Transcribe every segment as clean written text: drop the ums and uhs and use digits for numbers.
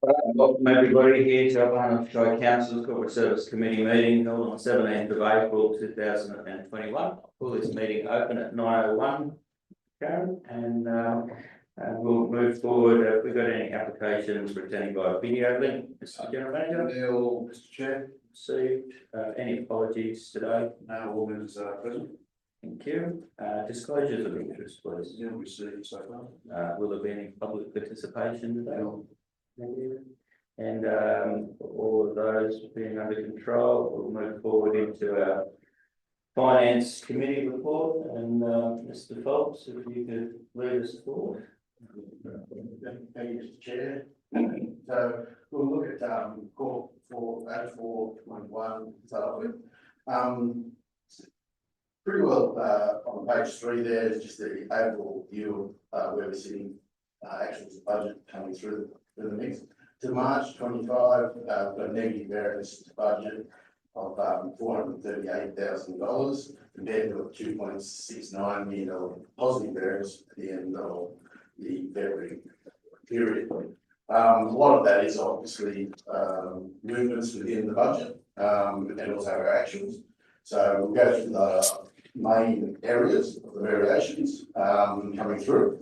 Welcome everybody here to Oklahoma Shire Council's Corporate Service Committee meeting held on 17th of April 2021. I'll call this meeting open at 9:01, Karen, and we'll move forward. If we've got any applications returning by video link, Mr. General Manager. Neil, Mr. Chair. Received. Any apologies today? No, all members are present. Thank you. Disclosures of interest, please. Neil received so far. Will there be any public participation today? No. Thank you. And all of those being under control, we'll move forward into our Finance Committee report. And Mr. Phelps, if you could lead us forward. Thank you, Mr. Chair. So we'll look at Corp for 84.1 to start with. Pretty well on page 3 there is just the overall view of where we're sitting, actual budget coming through the mix. To March 25, got a negative variance to budget of $438,000 compared to a $2.69 million positive variance at the end of the February period. A lot of that is obviously movements within the budget and also our actions. So we'll go through the main areas of the variations coming through.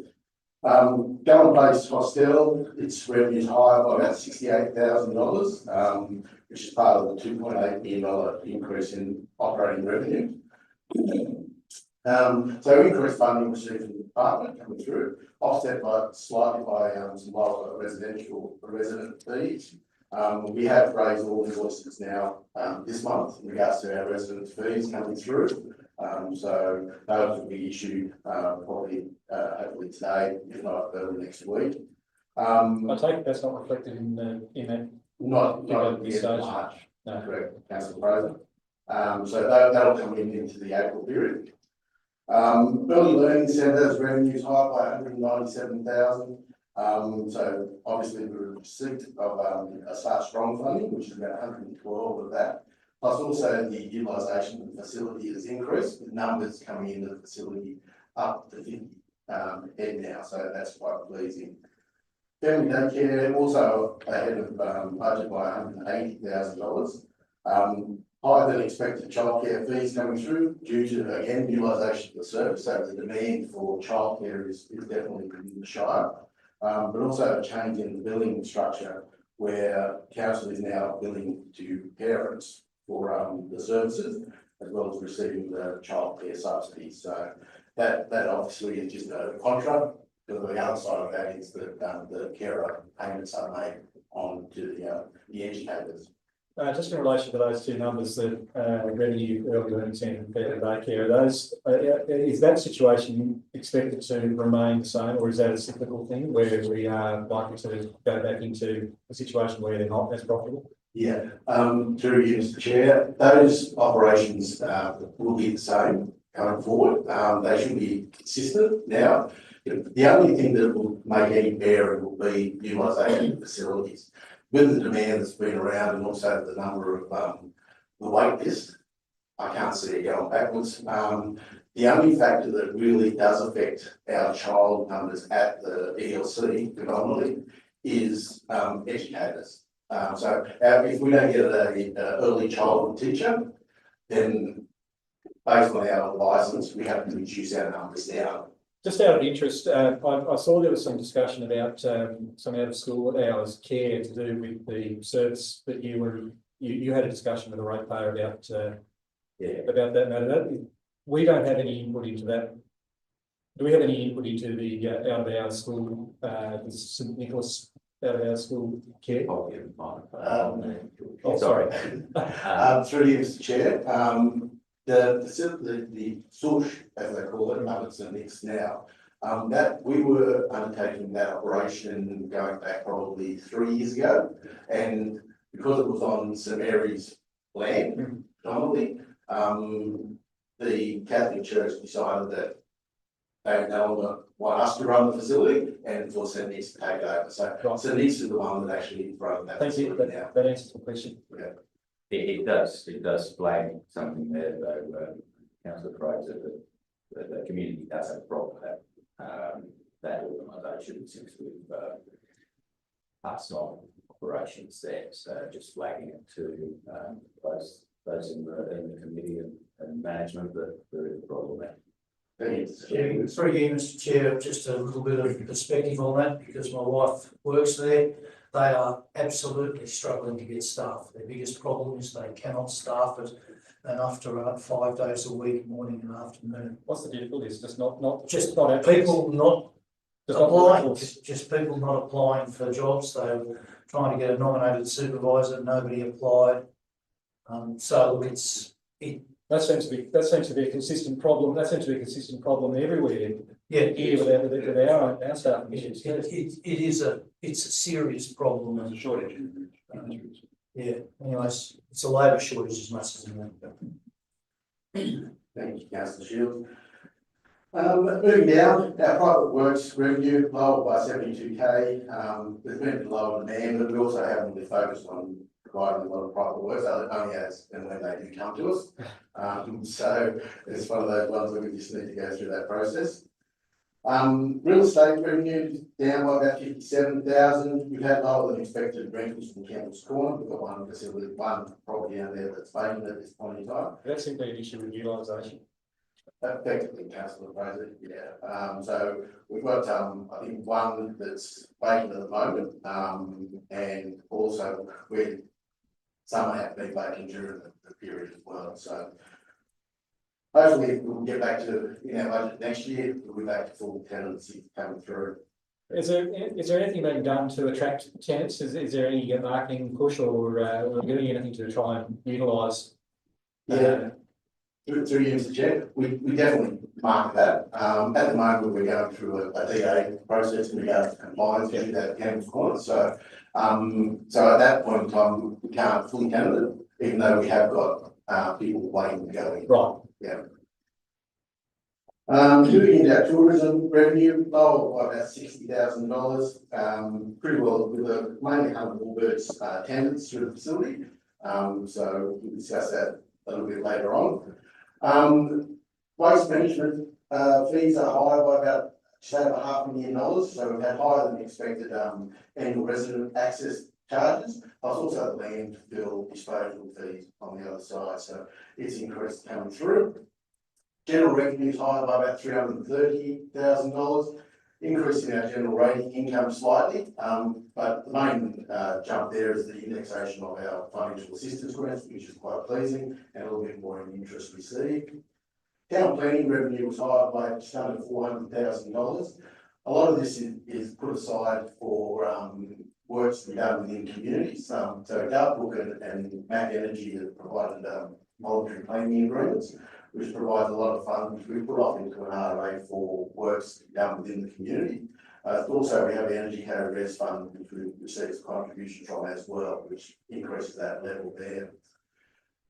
Gallen Place Hostel, its revenue is higher by about $68,000, which is part of the $2.8 million increase in operating revenue. So increased funding received from the department coming through, offset slightly by some lower resident fees. We have raised all invoices now this month in regards to our resident fees coming through. So those will be issued probably hopefully today, if not early next week. I take it that's not reflected in that. Not at this stage. March. No, correct, Councillor Fraser. So that'll come into the April period. Early Learning Centres revenue is high by $197,000. So obviously we received of a Start Strong funding, which is about 112 of that. Plus also the utilisation of the facility has increased, with numbers coming into the facility up to 50 head now, so that's quite pleasing. Family daycare also ahead of budget by $180,000. Higher than expected childcare fees coming through due to, again, utilisation of the service, so the demand for childcare is definitely within the Shire. But also a change in the billing structure where council is now billing to parents for the services as well as receiving the childcare subsidies. So that obviously is just a contra, because the other side of that is that the carer payments are made on to the educators. Just in relation to those two numbers, the revenue early learning centre and daycare, those is that situation expected to remain the same, or is that a cyclical thing where we are likely to go back into a situation where they're not as profitable? Yeah, through you, Mr. Chair, those operations will be the same going forward. They should be consistent now. The only thing that will make any bearing will be utilisation of facilities. With the demand that's been around and also the number of the wait list, I can't see it going backwards. The only factor that really does affect our child numbers at the ELC predominantly is educators. So if we don't get an early childhood teacher, then based on our licence, we have to reduce our numbers down. Just out of interest, I saw there was some discussion about some out of school hours care to do with the service that you had a discussion with the ratepayer about that matter. We don't have any input into that. Do we have any input into the out of hours school, the St Nicholas out of hours school care? Sorry. Through you, Mr. Chair. The SUSH, as they call it, up at St Nick's now, that we were undertaking that operation going back probably 3 years ago, and because it was on St Mary's land, predominantly, the Catholic Church decided that they no longer want us to run the facility and for St Nick's to take over. So right. St Nick's is the one that actually runs that facility now. That answers the question. Yeah. It does flag something there, though, Councillor Fraser, that the community does have a problem with that. that organisation since we've passed on operations there. So just flagging it to those in the committee and management that there is a problem there. Yeah, through you, Mr. Chair, just a little bit of perspective on that, because my wife works there. They are absolutely struggling to get staff. Their biggest problem is they cannot staff it enough to run 5 days a week, morning and afternoon. What's the difficulty? It's just not Just not applicants. people not Just not applying, workforce. just people not applying for jobs. They were trying to get a nominated supervisor, nobody applied. So look, That seems to be a consistent problem. That seems to be a consistent problem everywhere. yeah, Here with our staff issues. it's a serious problem. There's a shortage. Yeah, anyways, it's a labour shortage as much as anything. Thank you, councillor Shields. Moving down, our private works revenue lowered by 72K. There's been lower demand, but we also haven't really focused on providing a lot of private works, only as and when they do come to us. So it's one of those ones that we just need to go through that process. Real estate revenue down by about 57,000. We've had lower than expected rentals from Campbell's Corner. We've got one facility, one property out there that's vacant at this point in time. That's simply an issue with utilisation. Effectively, councillor Fraser, yeah. So we've got, I think one that's vacant at the moment, and also some have been vacant during the period as well, so. Hopefully we'll get back to, in our budget next year, we'll be back to full tenancy coming through. Is there anything being done to attract tenants? Is there any marketing push or doing anything to try and utilise? Yeah. Through you, Mr. Chair, we definitely market that. At the moment, we're going through a DA process in regards to compliance with that Campbell's Corner. So, so at that point in time, we can't fully tenant it, even though we have got people waiting to go in. Right. Yeah. Moving into our tourism revenue, lower by about $60,000. Pretty well with mainly Hunter Wallbirds attendance through the facility. So we'll discuss that a little bit later on. Waste management fees are higher by about just over $500,000, so we've had higher than expected annual resident access charges, plus also the landfill disposal fees on the other side, so it's increased coming through. General revenue is higher by about $330,000, increasing our general rating income slightly, but the main jump there is the indexation of our financial assistance grants, which is quite pleasing, and a little bit more in interest received. Town planning revenue was higher by just under $400,000. A lot of this is put aside for works to be done within communities. So Dartbrook and Mac Energy have provided voluntary planning agreements, which provides a lot of funds, which we put off into an RA for works to be done within the community. Also, we have the Energy Co-Res Fund, which we receive contributions from as well, which increases that level there.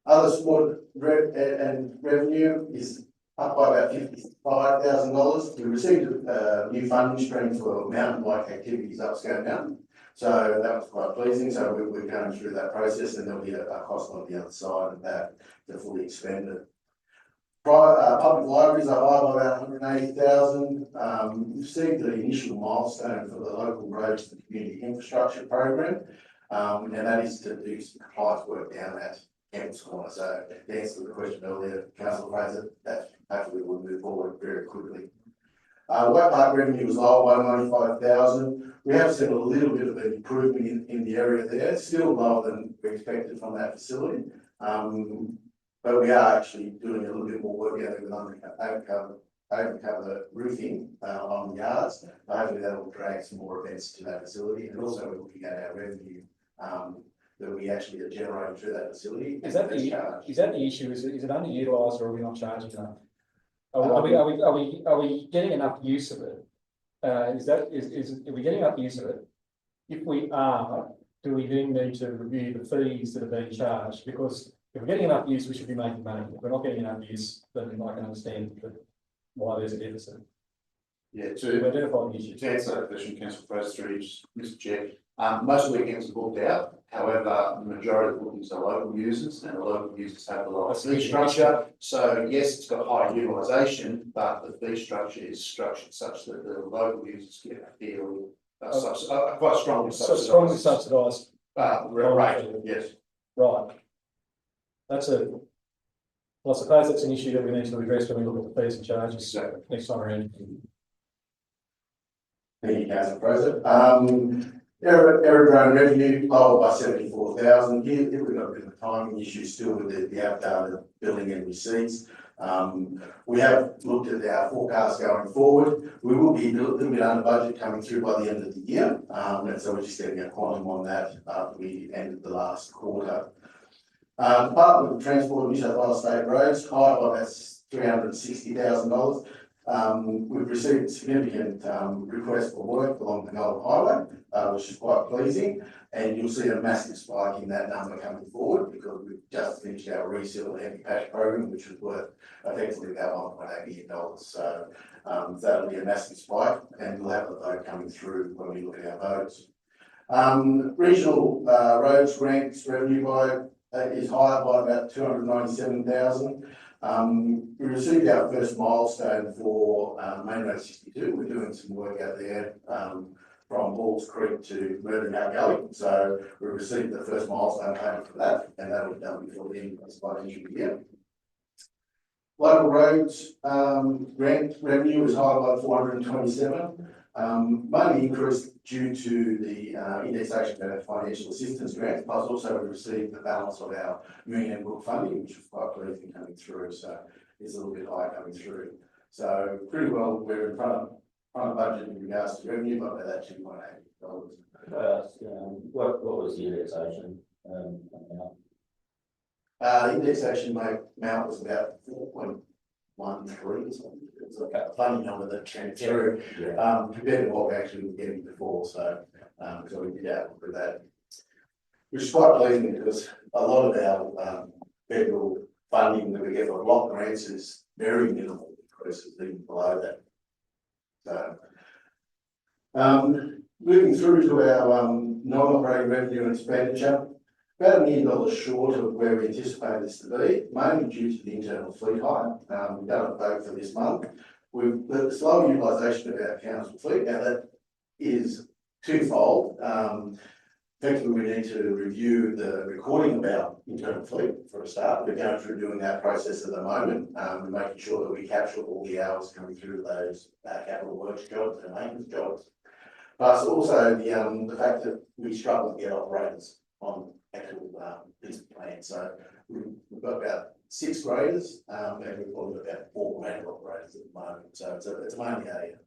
Other support and revenue is up by about $55,000. We received a new funding stream for mountain bike activities up Scout Mountain. So that was quite pleasing. So we're going through that process, and there'll be a cost on the other side of that to fully expend it. Public libraries are higher by about $180,000. We've received the initial milestone for the local roads and community infrastructure program, and that is to do some compliance work down at Campbell's Corner. So to answer the question earlier, Councillor Fraser, that hopefully will move forward very quickly. White Park revenue was lower by $95,000. We have seen a little bit of an improvement in the area there. It's still lower than we expected from that facility. But we are actually doing a little bit more work out with overcover roofing on the yards. Hopefully that will drag some more events to that facility, and also we're looking at our revenue that we actually are generating through that facility. Is that the issue? Is it underutilised, or are we not charging enough? Are we getting enough use of it? Are we getting enough use of it? If we are, do we then need to review the fees that are being charged? Because if we're getting enough use, we should be making money. If we're not getting enough use, then I can understand why there's a deficit. Yeah, to identify the issues. to answer that question, councillor Fraser, through you, Mr Chair, most weekends are booked out. However, the majority of the bookings are local users, and the local users have the lowest fee structure. So yes, it's got high utilisation, but the fee structure is structured such that the local users get a fairly quite strongly So subsidised. strongly subsidised, Rate, yes. right. That's well, I suppose that's an issue that we need to address when we look at the fees and charges Exactly. next time around. Thank you, councillor Fraser. Aerodrome revenue lower by 74,000. Here we've got a bit of a timing issue still with the outdated billing and receipts. We have looked at our forecast going forward. We will be a little bit under budget coming through by the end of the year. And so we're just getting a quantum on that after we ended the last quarter. Department of Transport New South Wales State Roads, high by that's $360,000. We've received significant requests for work along the Gold Highway, which is quite pleasing, and you'll see a massive spike in that number coming forward because we've just finished our reseal heavy patch program, which was worth effectively about $1.8 million. So that'll be a massive spike, and we'll have the vote coming through when we look at our votes. Regional roads grants revenue by is higher by about 297,000. We received our first milestone for Main Road 62. We're doing some work out there from Balls Creek to Murdoch Gully. So we received the first milestone payment for that, and that will be done before the end of this financial year. Local roads grant revenue is higher by 427. Mainly increased due to the indexation of our financial assistance grants, plus also we received the balance of our Union Book funding, which was quite pleasing coming through. So it's a little bit higher coming through. So pretty well, we're in front of budget in regards to revenue, but by that $2.8 million. What was the indexation amount? The indexation amount was about 4.13 or something. It's a funny number that came through compared to what we actually were getting before. So we did outlook with that, which is quite pleasing because a lot of our federal funding that we get for block grants is very minimal increases, even below that. So moving through to our non-operating revenue and expenditure. About $1 million short of where we anticipated this to be, mainly due to the internal fleet hire. We've done a vote for this month. The slow utilisation of our council fleet, now that is twofold. Effectively, we need to review the recording of our internal fleet for a start. We're going through doing that process at the moment. We're making sure that we capture all the hours coming through those capital works jobs and maintenance jobs. Plus also the fact that we struggle to get operators on actual business plans. So we've got about 6 graders, and we've probably got about 4 grader operators at the moment. So it's mainly a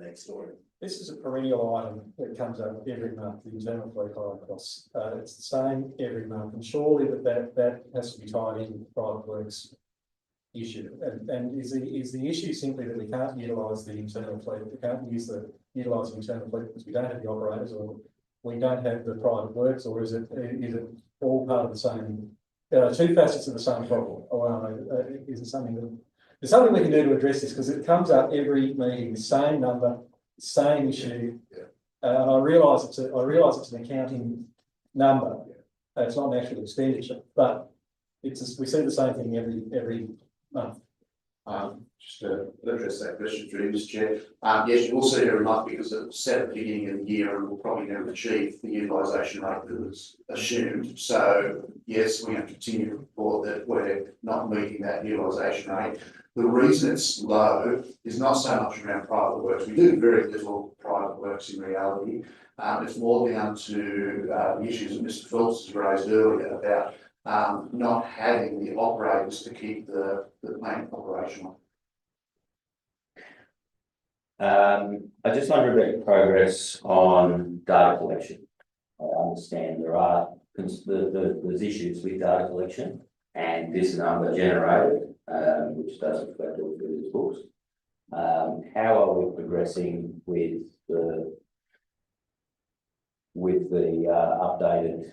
next story. This is a perennial item that comes up every month, the internal fleet hire costs. It's the same every month, and surely that has to be tied in with the private works issue. And is the issue simply that we can't utilise the internal fleet, we can't utilise the internal fleet because we don't have the operators, or we don't have the private works, or is it all part of the same? Two facets of the same problem. Or is it something that there's something we can do to address this, because it comes up every meeting, the same number, same issue. And I realise it's an accounting number. It's not an actual expenditure, but we see the same thing every month. Just to address that question through Mr. Chair. Yes, you will see it every month because it was set at the beginning of the year and we'll probably never achieve the utilisation rate that was assumed. So yes, we have to continue to report that we're not meeting that utilisation rate. The reason it's low is not so much around private works. We do very little private works in reality. It's more down to the issues that Mr. Phelps has raised earlier about not having the operators to keep the main operational. I just wonder about your progress on data collection. I understand there are there's issues with data collection and this number generated, which does reflect all through these books. How are we progressing with the updated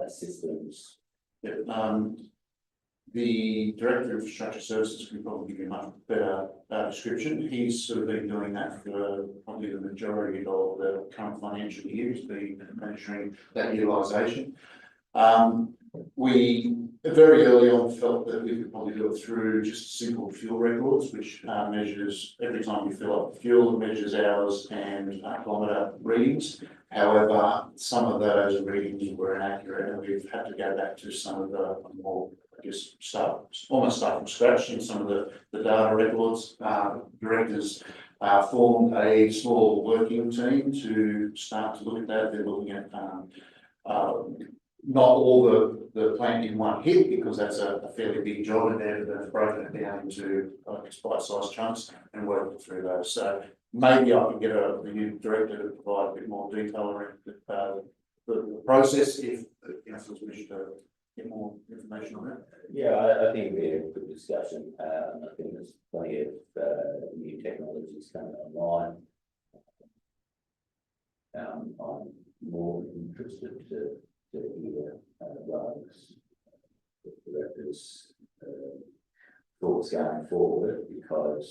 systems? Yeah, The Director of Infrastructure Services can probably give you a much better description. He's sort of been doing that for probably the majority of the current financial year, has been measuring that utilisation. We very early on felt that we could probably do it through just simple fuel records, which measures every time you fill up fuel, it measures hours and kilometre readings. However, some of those readings were inaccurate, and we've had to go back to some of the more, I guess, almost start from scratch in some of the data records. Directors formed a small working team to start to look at that. They're looking at not all the plant in one hit, because that's a fairly big job, and they've broken it down into bite-sized chunks and working through those. So maybe I can get the new director to provide a bit more detail around the process if the councils wish to get more information on that. Yeah, I think we had a good discussion. I think there's plenty of new technologies coming online. I'm more interested to hear Ryan's director's thoughts going forward, because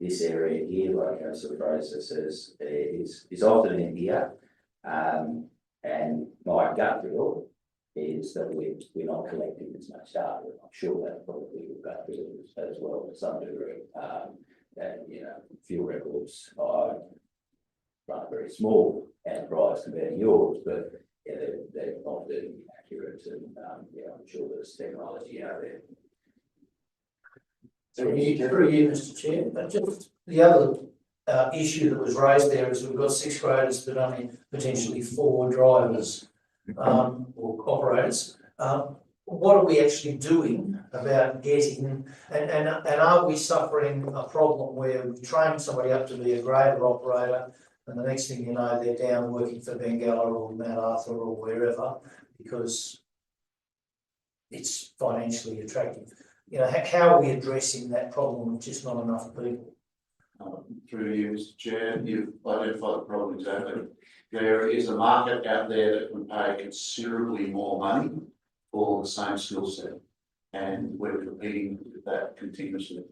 this area here, like Councillor Fraser says, is often in here, and my gut feel is that we're not collecting as much data. I'm sure that probably will gut feel as well to some degree. And fuel records are run very small enterprise compared to yours, but they're often accurate, and I'm sure there's technology out there. Through you, Mr. Chair, but just the other issue that was raised there is we've got 6th graders, but only potentially 4 drivers or operators. What are we actually doing about getting, and are we suffering a problem where we train somebody up to be a grader operator, and the next thing you know, they're down working for Bengalla or Mount Arthur or wherever, because it's financially attractive? How are we addressing that problem with just not enough people? Through you, Mr. Chair, you've identified the problem exactly. There is a market out there that can pay considerably more money for the same skill set, and we're competing with that continuously.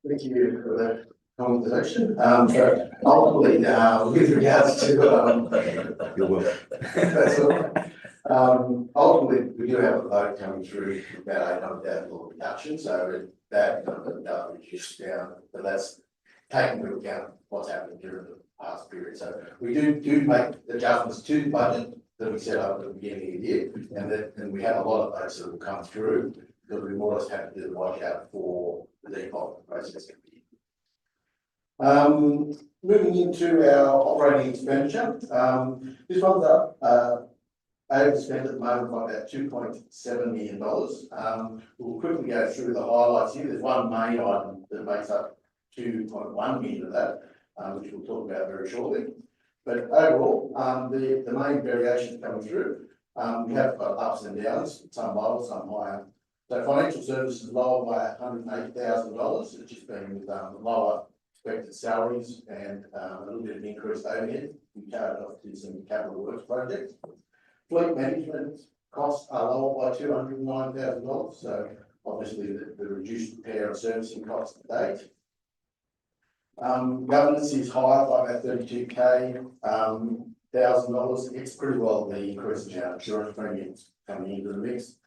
Thank you for that conversation. So ultimately, with regards to You're welcome. that's all right. Ultimately, we do have a vote coming through about 800,000 reduction, so that number does reduce down, but that's taking into account what's happened during the past period. So we do make adjustments to the budget that we set up at the beginning of the year, and we have a lot of those that will come through, because we more or less have to do the washout for the default process. Moving into our operating expenditure, this one's up overspent at the moment by about $2.7 million. We'll quickly go through the highlights here. There's one main item that makes up 2.1 million of that, which we'll talk about very shortly. But overall, the main variations coming through, we have got ups and downs, some lower, some higher. So financial services lower by $108,000, which has been with lower expected salaries and a little bit of increased overhead. We carried off to some capital works projects. Fleet management costs are lower by $209,000, so obviously the reduced repair and servicing costs to date. Governance is higher by about $32,000. It's pretty well the increase in our insurance premiums coming into the mix.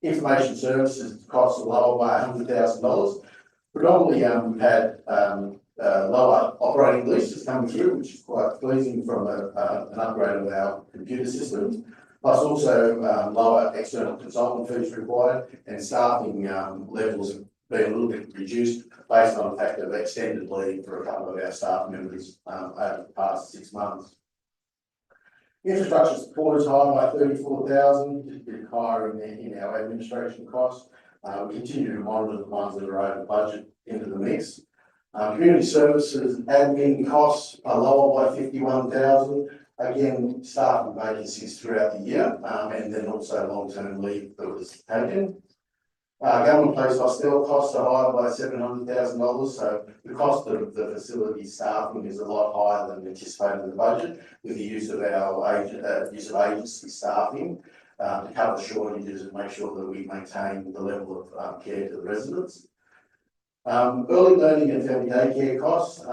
Information services costs are lower by $100,000. Predominantly, we've had lower operating leases coming through, which is quite pleasing from an upgrade of our computer systems, plus also lower external consultant fees required, and staffing levels have been a little bit reduced based on the fact of extended leave for a couple of our staff members over the past 6 months. Infrastructure support is higher by $34,000, a bit higher in our administration costs. We continue to monitor the ones that are over budget into the mix. Community services admin costs are lower by $51,000. Again, staff and vacancies throughout the year, and then also long-term leave that was taken. Government place hostel costs are higher by $700,000, so the cost of the facility staffing is a lot higher than anticipated in the budget, with the use of use of agency staffing to cover shortages and make sure that we maintain the level of care to the residents. Early learning and family daycare costs,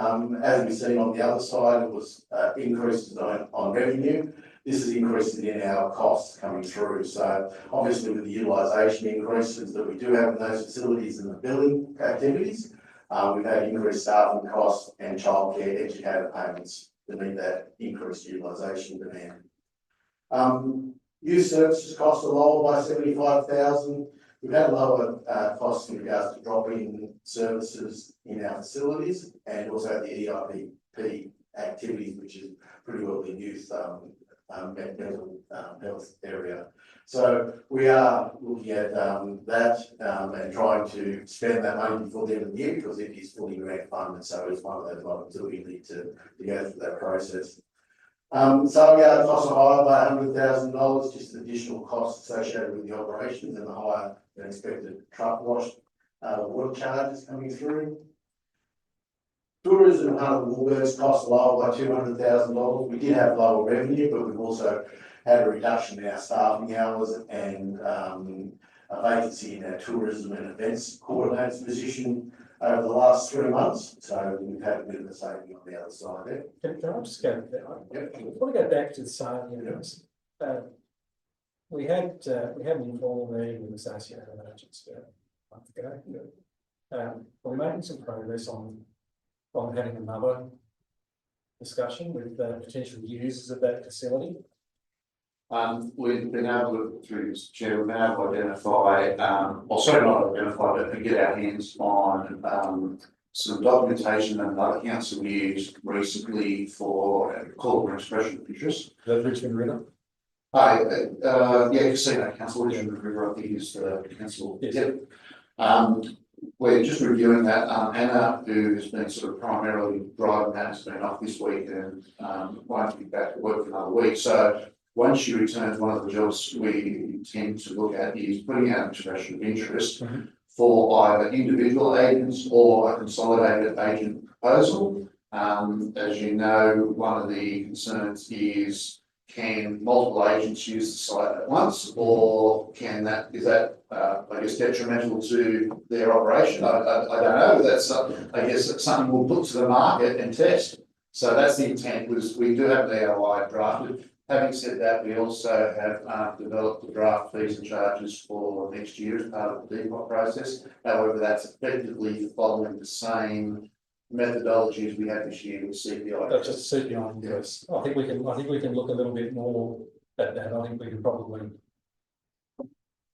as we've seen on the other side, it was increases on revenue. This is increases in our costs coming through. So obviously with the utilisation increases that we do have in those facilities and the billing activities, we've had increased staffing costs and childcare educator payments to meet that increased utilisation demand. Youth services costs are lower by 75,000. We've had lower costs in regards to drop-in services in our facilities and also the EIP activities, which is pretty well the youth mental health area. So we are looking at that and trying to spend that money before the end of the year because it is fully grant funded. So it's one of those items that we need to go through that process. Salary costs are higher by $100,000, just additional costs associated with the operations and the higher than expected truck wash water charges coming through. Tourism and Hunter Woolworths costs lower by $200,000. We did have lower revenue, but we've also had a reduction in our staffing hours and a vacancy in our tourism and events coordinator's position over the last 3 months. So we've had a bit of a saving on the other side there. Can I just go there? Yep. I want to go back to the same units. We had an informal meeting with Associated Agents a month ago. We're making some progress on having another discussion with potential users of that facility. We've been able to, through Mr. Chair, we've been able to identify, not identify, but to get our hands on some documentation that another council used recently for a call for expression of interest. The Richmond River. Casino Council, Richmond River, I think is the council. Yes. Yep. We're just reviewing that. Anna, who has been sort of primarily driving that, has been off this week and won't be back to work for another week. So once she returns, one of the jobs we intend to look at is putting out an expression of interest for either individual agents or a consolidated agent proposal. As you know, one of the concerns is, can multiple agents use the site at once, or is that I guess detrimental to their operation? I don't know. That's I guess that's something we'll put to the market and test. So that's the intent. Was we do have the LOI drafted. Having said that, we also have developed the draft fees and charges for next year as part of the DPOT process. However, that's effectively following the same methodology as we had this year with CPI. That's just CPI. Yes, I think we can look a little bit more at that. I think we can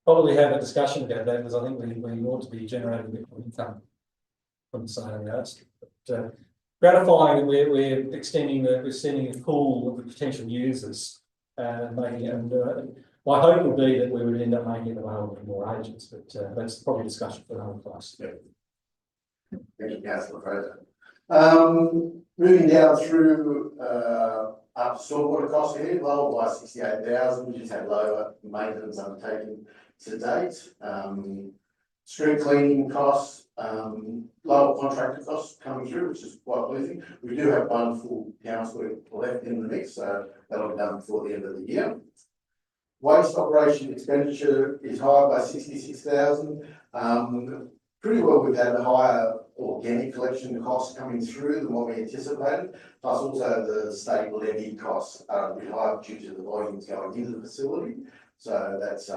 probably have a discussion about that because I think we ought to be generating a bit more income from the sale yards. But gratifying that we're extending a pool of the potential users and making it. And my hope would be that we would end up making it available to more agents, but that's probably a discussion for another class. Yep. Thank you, Councillor Fraser. Moving down through up stormwater costs here, lower by 68,000. We just had lower maintenance undertaken to date. Street cleaning costs, lower contractor costs coming through, which is quite pleasing. We do have one full councillor left in the mix, so that'll be done before the end of the year. Waste operation expenditure is higher by 66,000. Pretty well we've had a higher organic collection costs coming through than what we anticipated, plus also the state levy costs are a bit higher due to the volumes going into the facility. So that's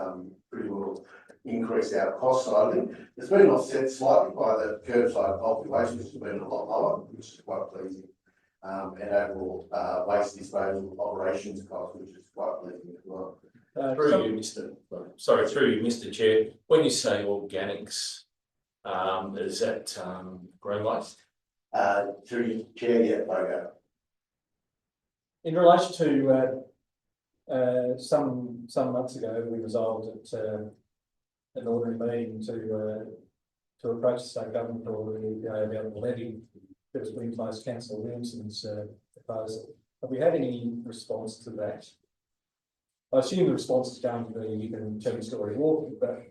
pretty well increased our cost side of it. It's been offset slightly by the curbside bulk waste, which has been a lot lower, which is quite pleasing. And overall waste disposal operations cost, which is quite pleasing as well. Through you, Mr. Chair, when you say organics, is that green waste? Through your chair, yeah, Bogo. In relation to some months ago, we resolved at an ordinary meeting to approach the state government or the EPA about the levy that was being placed, Councillor Williamson's proposal. Have we had any response to that? I assume the response is going to be you can tell your story walking, but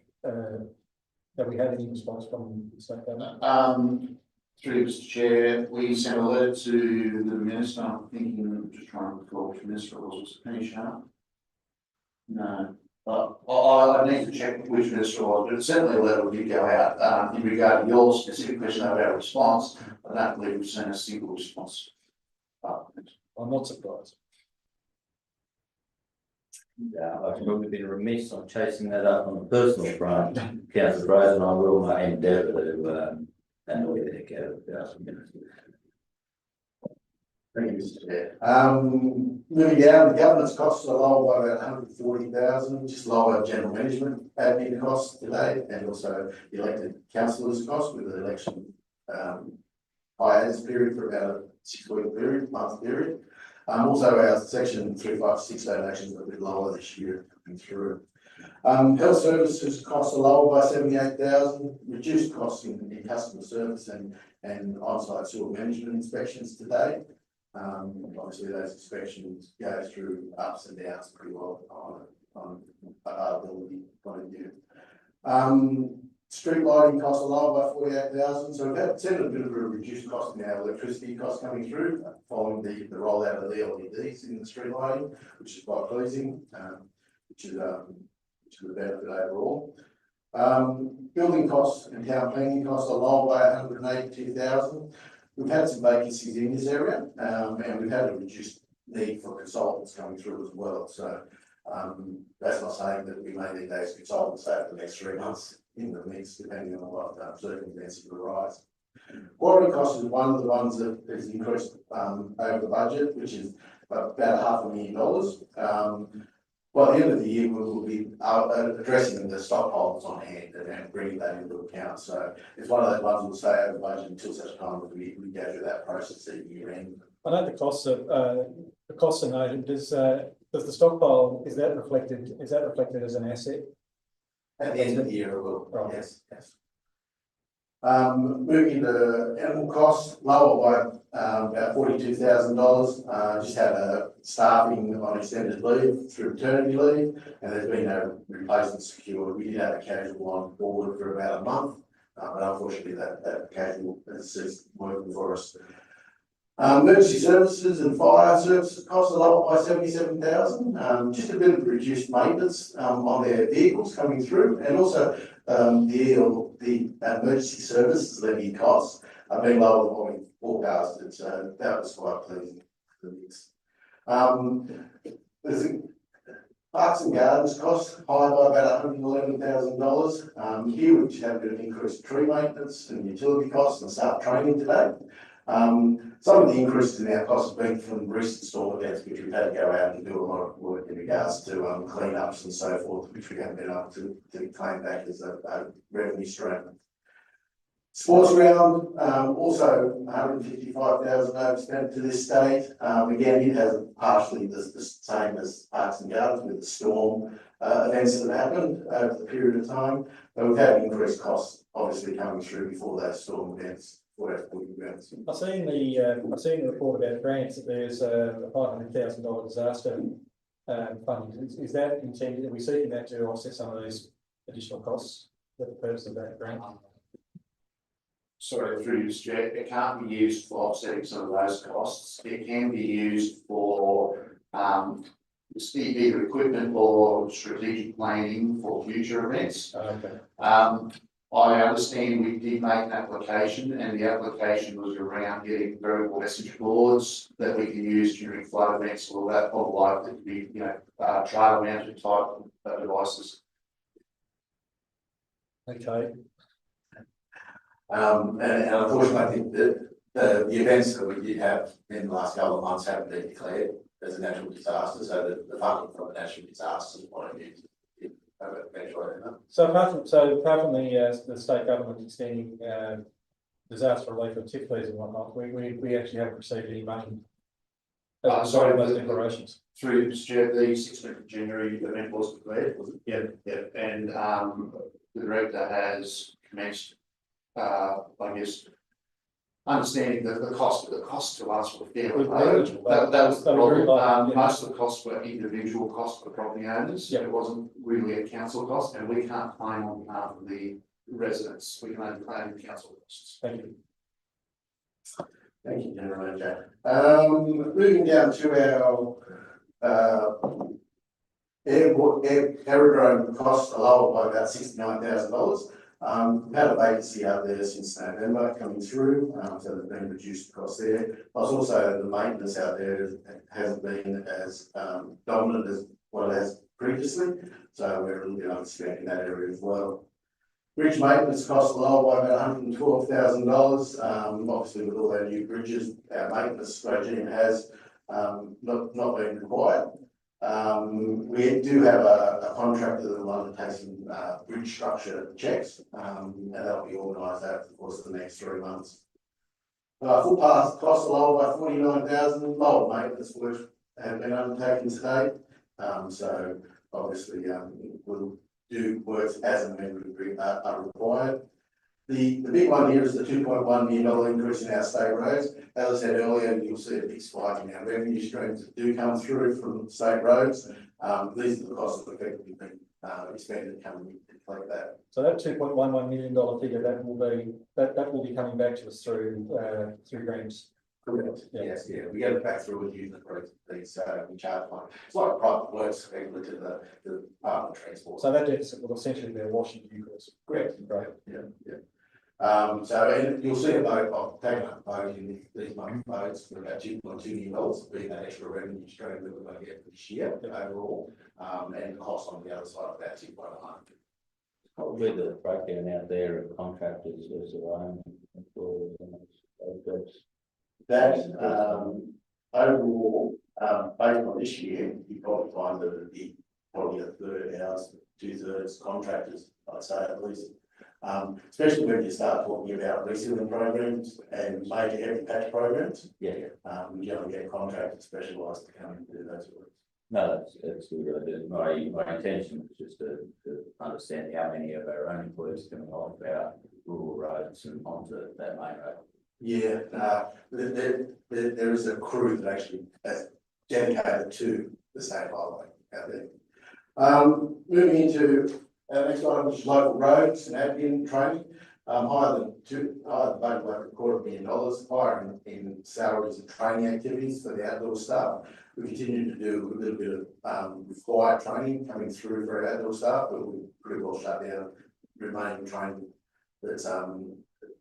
Have we had any response from the state government? Through Mr. Chair, we sent a letter to the minister, I'm thinking, just trying to recall which minister it was Penny Sharp? No, but I need to check which minister it was, but certainly a letter did go out, in regard to your specific question about response. I don't believe we've seen a single response. I'm not surprised. Yeah, I've probably been remiss on chasing that up on a personal front, Councillor Fraser, and I will endeavour to annoy the heck out of the minister. Thank you, Mr. Chair. Moving down, the governance costs are lower by about 140,000, just lower general management admin costs today, and also the elected councillors' costs with the election hiatus period for about a 6-week period, month period. Also our section 356 donations are a bit lower this year coming through. Health services costs are lower by 78,000, reduced costs in customer service and on-site sewer management inspections today. Obviously those inspections go through ups and downs pretty well on availability point of view. Street lighting costs are lower by 48,000, so we've seen a bit of a reduced cost in our electricity costs coming through following the rollout of the LEDs in the street lighting, which is quite pleasing, which is a benefit overall. Building costs and town planning costs are lower by 182,000. We've had some vacancies in this area, and we've had a reduced need for consultants coming through as well. So that's not saying that we may need those consultants over the next 3 months in the mix, depending on what circumstances arise. Quarry cost is one of the ones that has increased over the budget, which is about $500,000. By the end of the year, we will be addressing the stockpiles on hand and bringing that into account. So it's one of those ones we'll stay over budget until such time as we go through that process at year end. I know the costs are noted. Does the stockpile, is that reflected as an asset? At the end of the year, it will. Right. Yes. Moving to animal costs, lower by about $42,000. Just had a staffing on extended leave through maternity leave, and there's been no replacement secured. We did have a casual on board for about a month, but unfortunately that casual has ceased working for us. Emergency services and fire services costs are lower by 77,000. Just a bit of reduced maintenance on their vehicles coming through, and also the emergency services levy costs are being lower than what we forecasted. So that was quite pleasing for the mix. There's parks and gardens costs higher by about $111,000. Here we just have a bit of increased tree maintenance and utility costs and staff training today. Some of the increases in our costs have been from recent storm events, which we've had to go out and do a lot of work in regards to cleanups and so forth, which we haven't been able to claim back as a revenue stream. Sports ground, also 155,000 overspent to this date. Again, it has partially the same as parks and gardens with the storm events that have happened over the period of time, but we've had increased costs obviously coming through before those storm events. I've seen the report about grants that there's a $500,000 disaster fund. Is that intended? Are we seeking that to offset some of these additional costs? For the purpose of that grant? Sorry, through you, Chair, it can't be used for offsetting some of those costs. It can be used for either equipment or strategic planning for future events. Okay. I understand we did make an application, and the application was around getting variable message boards that we can use during flood events, or that or likely to be, trailer mounted type of devices. Okay. And unfortunately, I think that the events that we did have in the last couple of months haven't been declared as a natural disaster, so the funding from the natural disasters point of view. So apart from the state government extending disaster relief of tip fees and whatnot, we actually haven't received any money. Sorry, those declarations. Through Mr. Chair, the 16th of January event was declared, was it? Yeah. And the director has commenced, I guess, understanding that the cost to us were fairly low. That was the problem. Most of the costs were individual costs for property owners. Yep. It wasn't really a council cost, and we can't claim on behalf of the residents, we can only claim council costs. Thank you. Thank you, General Manager. Moving down to our aerodrome costs are lower by about $69,000. We've had a vacancy out there since November coming through, so there's been reduced costs there. Plus also the maintenance out there hasn't been as dominant as what it has previously, so we're looking at expanding that area as well. Bridge maintenance costs lower by about $112,000. Obviously with all our new bridges, our maintenance regime has not been required. We do have a contractor that will undertake some bridge structure checks, and that'll be organised over the course of the next 3 months. Footpath costs are lower by $49,000. Lower maintenance works have been undertaken today, so obviously we'll do works as and when are required. The big one here is the $2.1 million increase in our state roads. As I said earlier, you'll see a big spike in our revenue streams that do come through from state roads. These are the costs that effectively been expended coming to collect that. So that $2.11 million figure, that will be coming back to us through grants. Correct. Yeah. Yes, yeah, we get it back through with using these, we charge one. It's like private works, equivalent to the Department of Transport. So that deficit will essentially be a washing due course. Correct. Great. Yeah. So and you'll see a boat, I've taken up a boat in these month boats for about $2.2 million, being that extra revenue stream that we're going to get this year overall, and the cost on the other side of that 2.1. Probably the breakdown out there of contractors versus their own employees and those jobs. That overall, based on this year, you probably find that it'd be probably a third ours, 2/3 contractors, I'd say at least. Especially when you start talking about resealing programs and major heavy patch programs. Yeah. We generally get contractors specialised to come and do those work. No, that's good. My intention was just to understand how many of our own employees are coming off our rural roads and onto that main road. Yeah, there is a crew that actually is dedicated to the state highway out there. Moving into our next item, which is local roads and admin training, higher than $250,000, higher in salaries and training activities for the outdoor staff. We continue to do a little bit of required training coming through for our outdoor staff, but we're pretty well shut down remaining training that's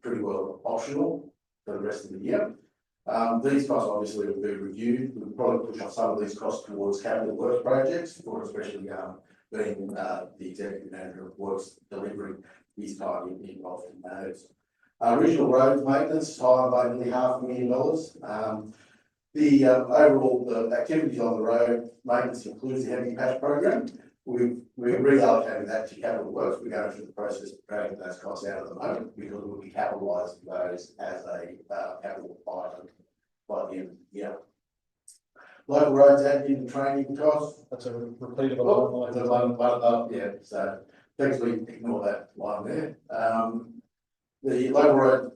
pretty well optional for the rest of the year. These costs obviously will be reviewed. We'll probably push on some of these costs towards capital works projects, for especially being the executive manager of works delivering his time involved in those. Regional roads maintenance higher by nearly $500,000. The overall the activities on the road maintenance includes the heavy patch program. We're reallocating that to capital works. We're going through the process of dragging those costs out at the moment because we'll be capitalising those as a capital item by the end of the year. Local roads admin and training costs. That's a repeat of a line. Yeah, so thankfully ignore that line there. The local road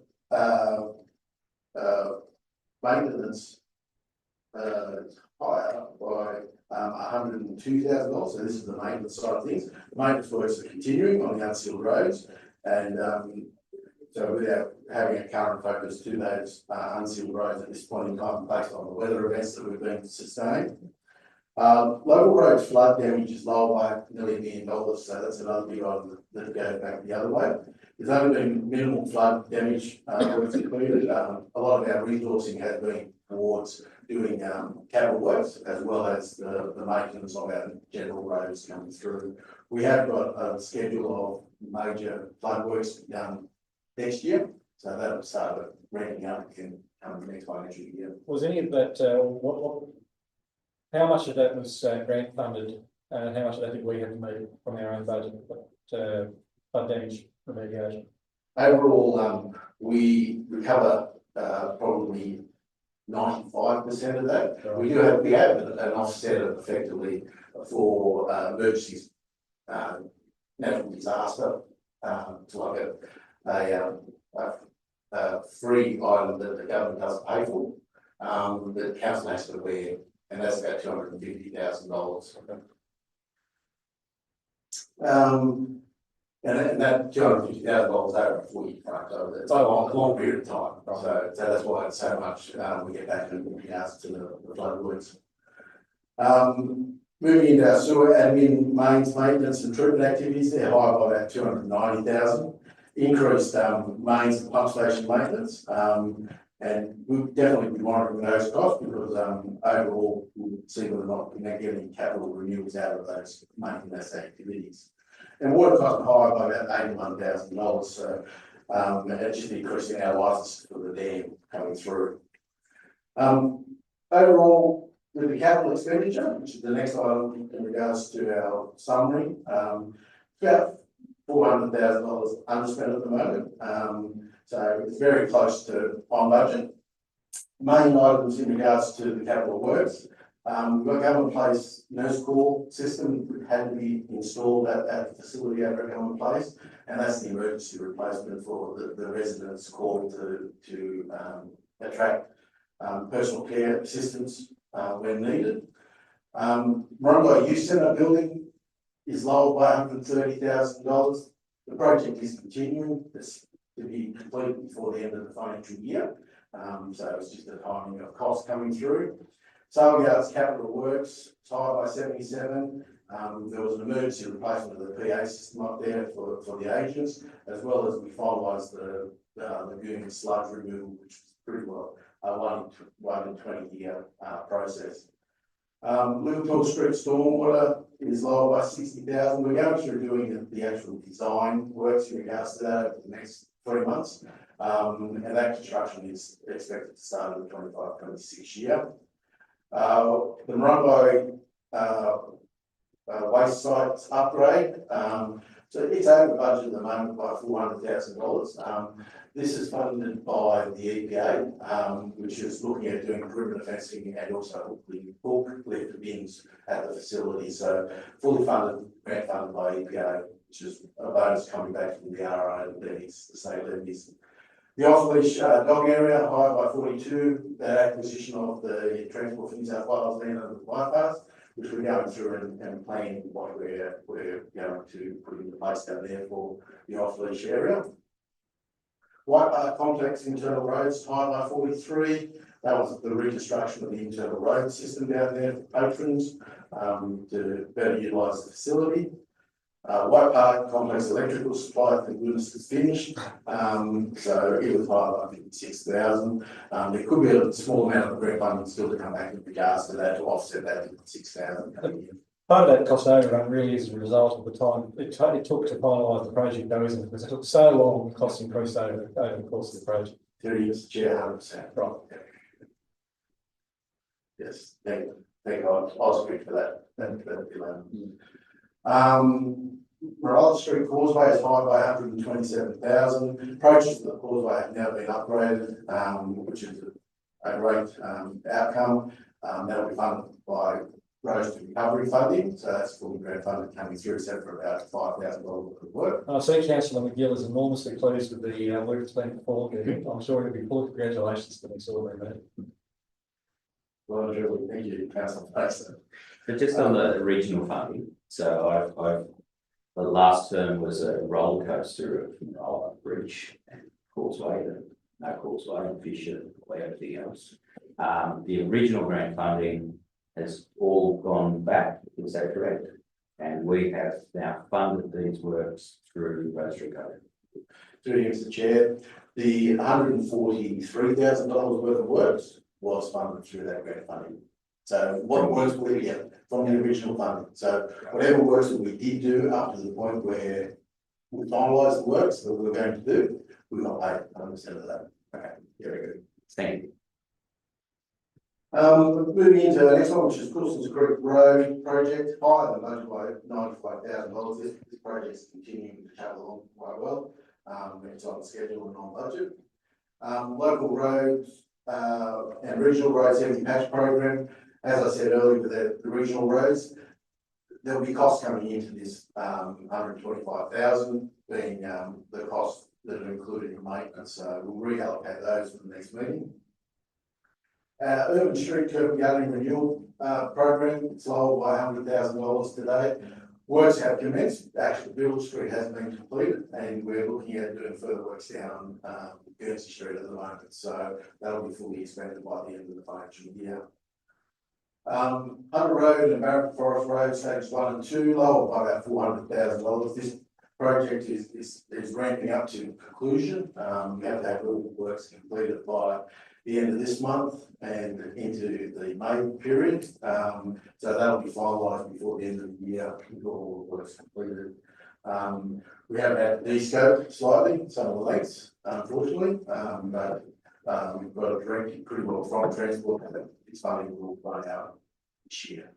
maintenance higher by $102,000. So this is the maintenance side of things. The maintenance works are continuing on the unsealed roads, and so without having a current focus to those unsealed roads at this point in time, based on the weather events that we've been sustained. Local roads flood damage is lower by nearly $1 million, so that's another big item that goes back the other way. There's only been minimal flood damage works included. A lot of our resourcing has been towards doing capital works as well as the maintenance of our general roads coming through. We have got a schedule of major flood works done next year, so that'll start ramping up again the next financial year. Was any of that, how much of that was grant funded, and how much of that did we have to make from our own budget, flood damage remediation? Overall, we recover probably 95% of that. Right. We have an offset effectively for emergencies, natural disaster, to like a free item that the government doesn't pay for, that the council has to wear, and that's about $250,000. And that $250,000 over a 4-year front, so it's a long period of time, so that's why it's so much, we get back in regards to the flood works. Moving into our sewer admin, mains maintenance and treatment activities, they're high by about 290,000. Increased mains and pump station maintenance, and we'll definitely be monitoring those costs because overall we'll see whether or not we can get any capital renewals out of those maintenance activities. And water costs are high by about $81,000, so it's just increasing our license for the dam coming through. Overall, with the capital expenditure, which is the next item in regards to our summary, about $400,000 underspent at the moment, so it's very close to on budget. Main items in regards to the capital works, we've got Government Place nurse call system that had to be installed at the facility over at Government Place, and that's the emergency replacement for the residents called to attract personal care assistance when needed. Morongo Youth Centre building is lower by $130,000. The project is continuing. It's to be completed before the end of the financial year. So it's just the timing of costs coming through. Saleyards Capital Works, high by 77. There was an emergency replacement of the PA system up there for the agents, as well as we finalised the lagoon sludge removal, which was pretty well a 1 in 20 year process. Liverpool Street stormwater is lower by 60,000. We're going through doing the actual design works in regards to that over the next 3 months, and that construction is expected to start in the 25-26 year. The Morongo waste site upgrade, so it's over budget at the moment by $400,000. This is funded by the EPA, which is looking at doing perimeter fencing and also the bulk lift bins at the facility. So fully funded, grant funded by EPA, which is a bonus coming back from the RO levies, the state levies. The off-leash dog area, higher by 42, that acquisition of the Transport for New South Wales land under the bypass, which we're going through and planning what we're going to put into place down there for the off-leash area. White Park Complex internal roads, high by 43. That was the reconstruction of the internal road system down there for patrons to better utilise the facility. White Park Complex electrical supply, thank goodness it's finished. So it was high by 56,000. There could be a small amount of grant funding still to come back in regards to that to offset that 56,000 coming in. Part of that cost overrun really is a result of the time it took to finalise the project, though, isn't it? Because it took so long, the costs increased over the course of the project. 30 years, Chair, 100%. Right. Yes, thank you. I'll speak for that. Morales Street Causeway is high by 127,000. Approaches to the causeway have now been upgraded, which is a great outcome. That'll be funded by Roads to Recovery funding, so that's fully grant funded coming through, except for about $5,000 worth of work. I see Councillor McGill is enormously pleased with the work that's been performed. I'm sure he'll be full of congratulations to this all there. Well, really, thank you, Councillor Faxon. But just on the regional funding, so I've the last term was a roller coaster of Bridge and Causeway, and no Causeway and Fisher and everything else. The original grant funding has all gone back, is that correct? And we have now funded these works through Roads to Recovery. Through you, Mr. Chair, the $143,000 worth of works was funded through that grant funding. So what works we get from the original funding? So whatever works that we did do up to the point where we finalised the works that we were going to do, we got paid 100% of that. Okay, very good. Thank you. Moving into the next one, which is Coulson's Creek Road project, higher than budget by $95,000. This project is continuing to travel along quite well. It's on schedule and on budget. Local roads and regional roads heavy patch program. As I said earlier, with the regional roads, there will be costs coming into this $125,000 being the costs that are included in maintenance. So we'll reallocate those for the next meeting. Urban Street Curb and Guttering Renewal program, it's lower by $100,000 today. Works have commenced, actual Bill Street has been completed, and we're looking at doing further works down, Guernsey Street at the moment, so that'll be fully expanded by the end of the financial year. Hunter Road and Barrington Forest Road, stages 1 and 2, lower by about $400,000. This project is ramping up to conclusion. We have to have all the works completed by the end of this month and into the May period. So that'll be finalised before the end of the year, with all the works completed. We have had de-scope slightly, some of the lengths, unfortunately, but we've got it directed pretty well from Transport, and this funding will run out this year.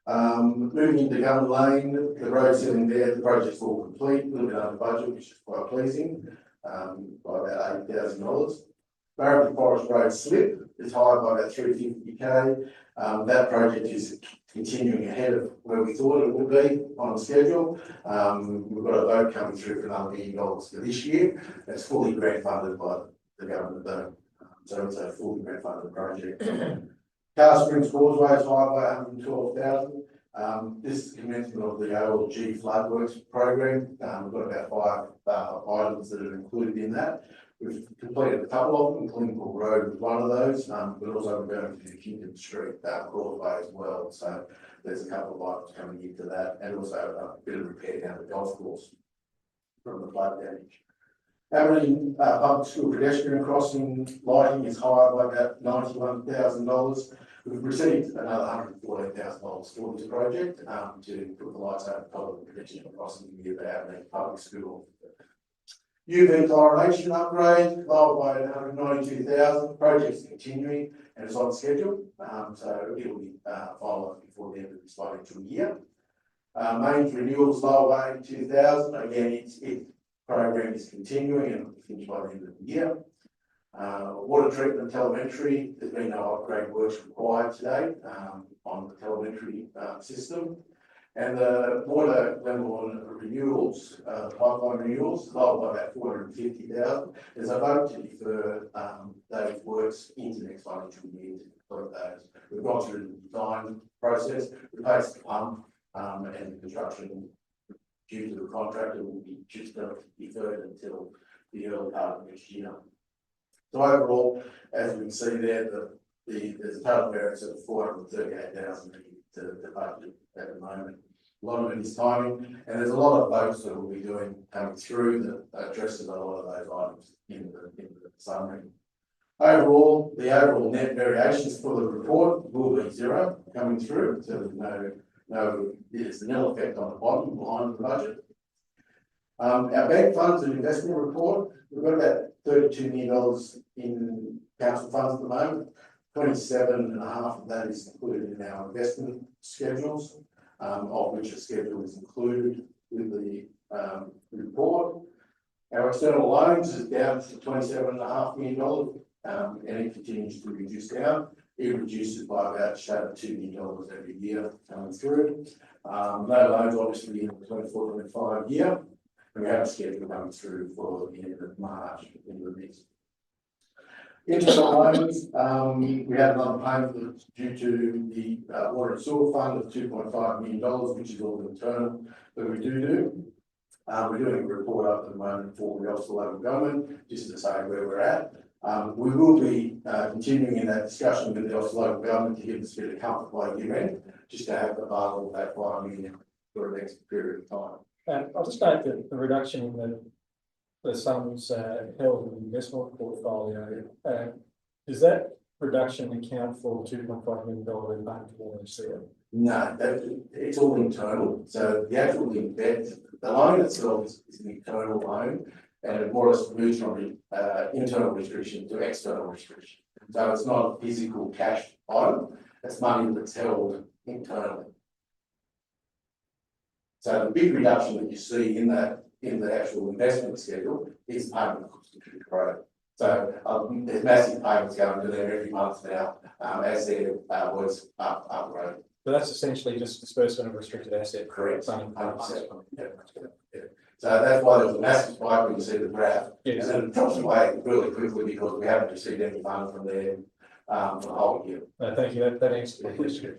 Moving into Gunner Lane, the road sitting there, the project's all complete, a little bit under budget, which is quite pleasing, by about $8,000. Barrington Forest Road slip is higher by about $350K. That project is continuing ahead of where we thought it would be on schedule. We've got a vote coming through for another $1 million for this year. That's fully grant funded by the government though. So it's a fully grant funded project. Car Springs Causeway is higher by $112,000. This is the commencement of the OLG Floodworks program. We've got about 5 items that are included in that. We've completed a couple of them, Glencoe Road was one of those, but also we're going to do Kingdom Street, Causeway as well. So there's a couple of items coming into that, and also a bit of repair down the golf course from the flood damage. Aberdeen Public School pedestrian crossing lighting is higher by about $91,000. We've received another $114,000 for this project to put the lights over the top of the pedestrian crossing near the Aberdeen Public School. UV chlorination upgrade, lower by $192,000. Project's continuing and it's on schedule, so it'll be finalised before the end of this financial year. Mains renewals, lower by $82,000. Again, its program is continuing and will be finished by the end of the year. Water treatment telemetry, there's been no upgrade works required today on the telemetry system. And the water level renewals, pipeline renewals, lower by about $450,000. There's a vote to defer those works into next financial year to complete those. We've gone through the design process, replaced the pump, and the construction due to the contractor will be just deferred until the early part of next year. So overall, as we can see there, there's a total variance of $438,000 to the budget at the moment. A lot of it is timing, and there's a lot of votes that we'll be doing coming through that addresses a lot of those items in the summary. Overall, the overall net variations for the report will be zero coming through, so there's no effect on the bottom line of the budget. Our bank funds and investment report, we've got about $32 million in council funds at the moment. 27.5 of that is included in our investment schedules, of which a schedule is included with the report. Our external loans is down to $27.5 million, and it continues to reduce down. It reduces by about just over $2 million every year coming through. No loans obviously in the 24-25 year, and we have a schedule coming through for the end of March in the next. Internal loans, we had another payment that's due to the water and sewer fund of $2.5 million, which is all internal that we do. We're doing a report up at the moment for the Ulster local government, just to say where we're at. We will be continuing in that discussion with the Ulster local government to give us a bit of comfort by year end, just to have available that $5 million for the next period of time. I'll just note that the reduction in the sums held in the investment portfolio, does that reduction account for $2.5 million in bank loans there? No, it's all internal. So the actual the loan itself is an internal loan, and it more or less moves from internal restriction to external restriction. So it's not a physical cash item; it's money that's held internally. So the big reduction that you see in the actual investment schedule is payment of credit. So there's massive payments going to them every month now as their works upgrade. So that's essentially just disbursement of restricted asset. Correct. 100%. Yeah. So that's why there was a massive spike when you see the graph. Yes. And then it drops away really quickly because we haven't received any funds from them for the whole year. Thank you. That answers the question.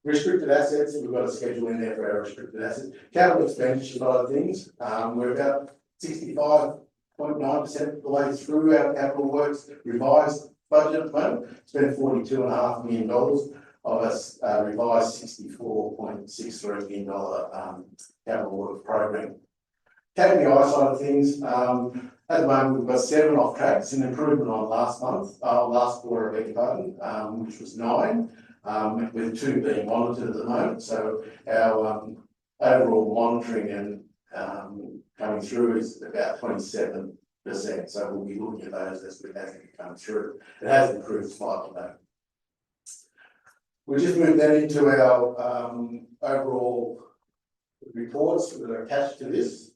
Restricted assets, we've got a schedule in there for our restricted assets. Capital expenditure side of things, we're about 65.9% of the way through our capital works revised budget at the moment. Spent $42.5 million of us revised $64.63 million capital works program. KPI side of things, at the moment we've got 7 off track. It's an improvement on last quarter, I beg your pardon, which was 9. With 2 being monitored at the moment. So our overall monitoring and coming through is about 27%. So we'll be looking at those as they come through. It has improved slightly though. We just moved then into our overall reports that are attached to this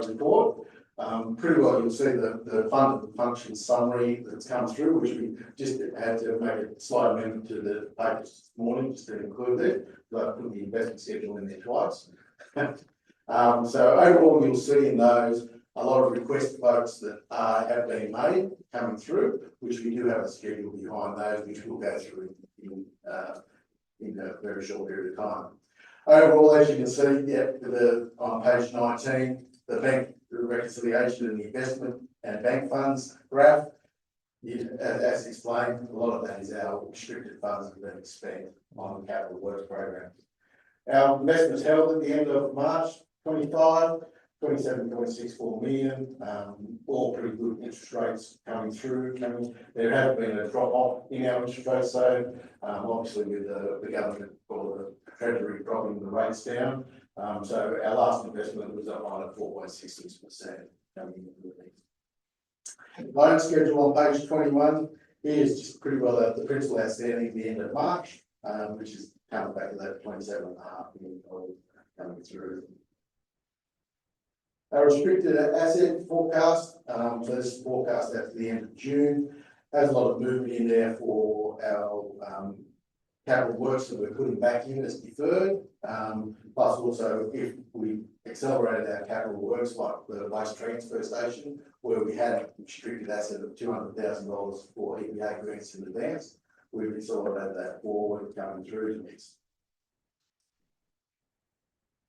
report. Pretty well, you'll see the fund and function summary that's come through, which we just had to make a slight amendment to the package this morning just to include it. So I put the investment schedule in there twice. So overall, you'll see in those a lot of request votes that have been made coming through, which we do have a schedule behind those, which we'll go through in a very short period of time. Overall, as you can see, on page 19, the bank reconciliation and the investment and bank funds graph, as explained, a lot of that is our restricted funds that have been spent on the capital works program. Our investments held at the end of March 25, 27.64 million, all pretty good interest rates coming through. There has been a drop off in our interest rates, so obviously with the government or the Treasury dropping the rates down. So our last investment was up on at 4.66%. Loan schedule on page 21 is just pretty well the principal outstanding at the end of March, which is coming back to that $27.5 million coming through. Our restricted asset forecast, so this is forecast at the end of June, has a lot of movement in there for our capital works that we're putting back in as deferred. Plus also if we accelerated our capital works like the waste transfer station, where we had a restricted asset of $200,000 for EPA grants in advance, we've accelerated that forward coming through to this.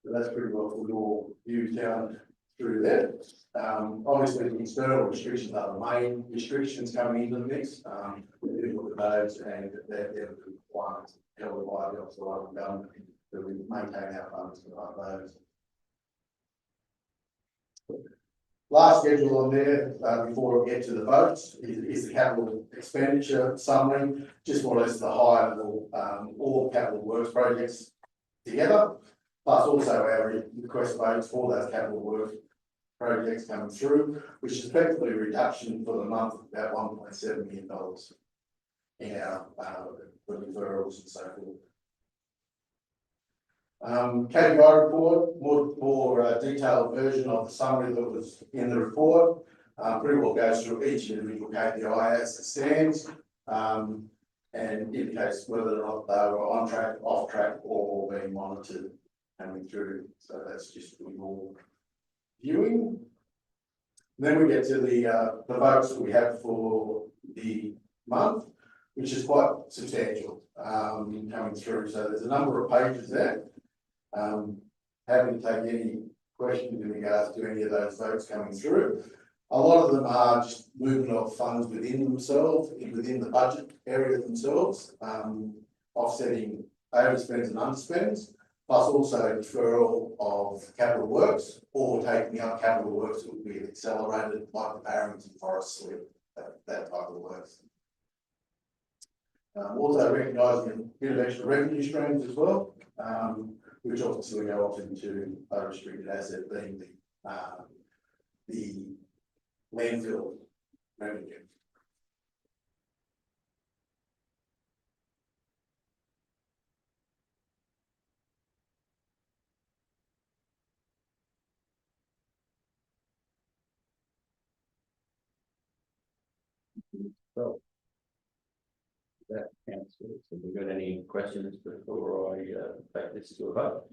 So that's pretty well for your views down through there. Obviously the external restrictions are the main restrictions coming into the mix. We do look at those and they're the requirements held by the Office of Local Government that we maintain our funds for those. Last schedule on there before we get to the votes is the capital expenditure summary. Just more or less the high level all capital works projects together, plus also our request votes for those capital works projects coming through, which is effectively a reduction for the month of about $1.7 million in our referrals and so forth. KPI report, more detailed version of the summary that was in the report. Pretty well goes through each individual KPI as it stands, and indicates whether or not they were on track, off track, or being monitored coming through. So that's just more viewing. Then we get to the votes that we have for the month, which is quite substantial coming through. So there's a number of pages there. Happy to take any questions in regards to any of those votes coming through. A lot of them are just movement of funds within themselves, within the budget area themselves, offsetting overspends and underspends, plus also deferral of capital works or taking up capital works that would be accelerated, like the Barrington Forest Slip, that type of works. Also recognising a bit of extra revenue streams as well, which obviously go off into a restricted asset being the landfill revenue. So that answers. Have we got any questions before I take this to a vote?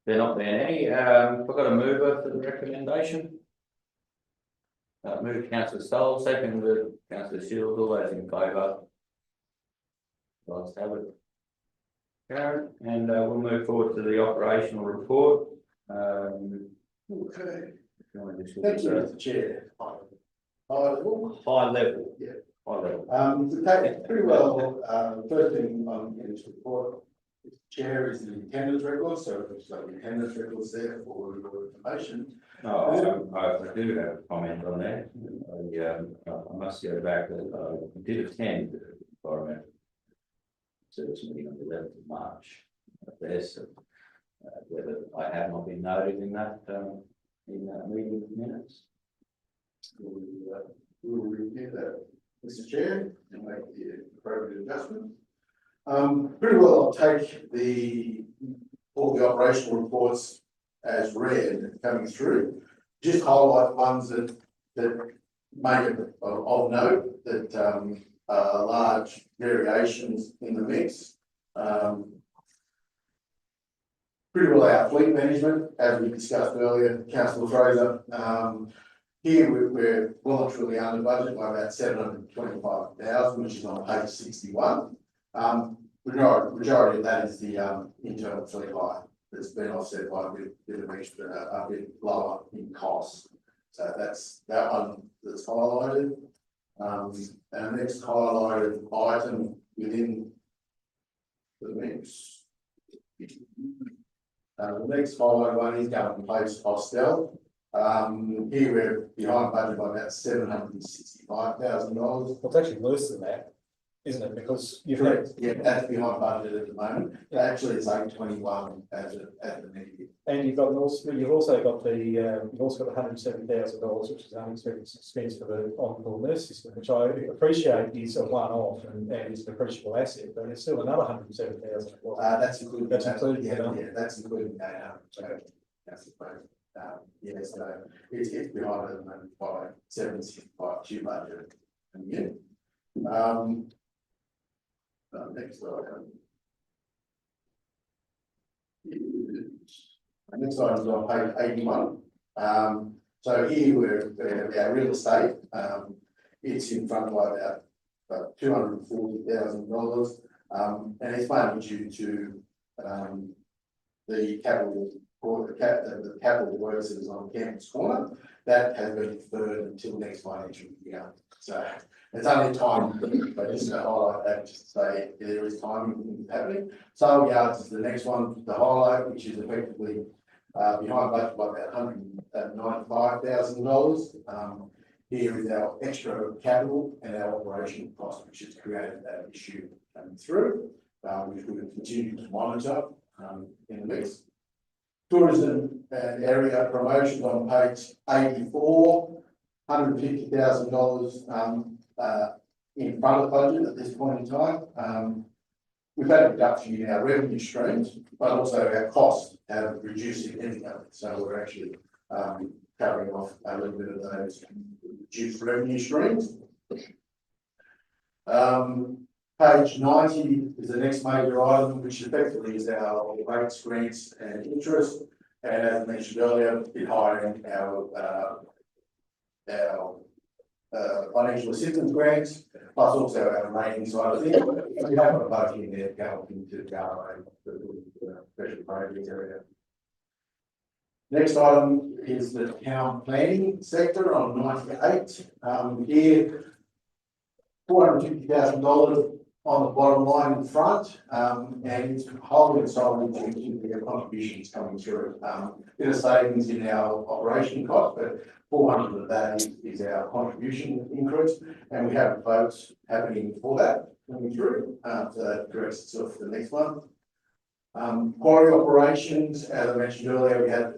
There not being any, I've got a mover for the recommendation. Move councillor Stoll, second with councillor Shields, all those in favour? Ayes have it. Karen, and we'll move forward to the operational report. Okay, If you want to just look thank at you, the Mr. Chair. high level. Yeah. High level. To take it pretty well, first thing on this report, Mr. Chair, is the attendance record, so it's like the attendance records there for your information. I do have a comment on that. I must go back, I did attend the environmental service meeting on the 11th of March. There's whether I have not been noted in that meeting minutes. We'll review that, Mr. Chair, and make the appropriate adjustment. Pretty well, I'll take all the operational reports as read coming through. Just highlight ones that make it of note, that are large variations in the mix. Pretty well our fleet management, as we discussed earlier, Councillor Fraser. Here we're well and truly under budget by about 725,000, which is on page 61. Majority of that is the internal fleet hire that's been offset by a bit of extra, a bit lower in costs. So that's that one that's highlighted. And the next highlighted item within the mix. The next highlighted one is Government Place Hostel. Here we're behind budget by about $765,000. Well, it's actually worse than that, isn't it? Because you've had, Yeah, that's behind budget at the moment. Actually, it's 821 as the negative. and you've also got the $107,000, which is unexpected expense for the on-call nurse system, which I appreciate is a one-off and is an appreciable asset, but there's still another $107,000. That's included. That's included, Yeah, that's including that. That's the point. Yeah, so it's behind at the moment by 765 budget. And yeah. Next item. Next item is on page 81. So here we're our real estate. It's in front of about $240,000. And it's mainly due to the capital the capital works that is on Campus Corner. That has been deferred until next financial year. So it's only time, but just to highlight that, just to say there is timing happening. Sale Yards is the next one to highlight, which is effectively behind budget by about $195,000. Here is our extra capital and our operational cost, which has created that issue coming through, which we will continue to monitor in the mix. Tourism and area promotions on page 84, $150,000 in front of budget at this point in time. We've had a reduction in our revenue streams, but also our costs have reduced significantly. So we're actually covering off a little bit of those reduced revenue streams. Page 90 is the next major item, which effectively is our rates, grants and interest. And as I mentioned earlier, been hiring our financial assistance grants, plus also our rating side of things. We have got a budget in there going into the special project area. Next item is the town planning sector on 98. Here, $450,000 on the bottom line in front, and it's wholly and solely due to the contributions coming through. Bit of savings in our operation cost, but 400 of that is our contribution increase, and we have votes happening for that coming through. So that corrects itself for the next one. Quarry operations, as I mentioned earlier, we had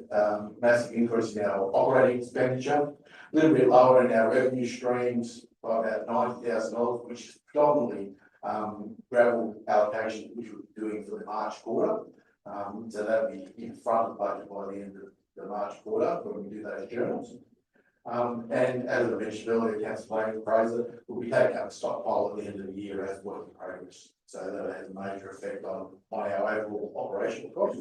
massive increase in our operating expenditure, a little bit lower in our revenue streams by about $90,000, which is predominantly gravel allocation, which we're doing for the March quarter. So that'll be in front of budget by the end of the March quarter when we do those journals. And as I mentioned earlier, Councillor Fraser will be taking up a stockpile at the end of the year as work in progress. So that has a major effect on our overall operational costs.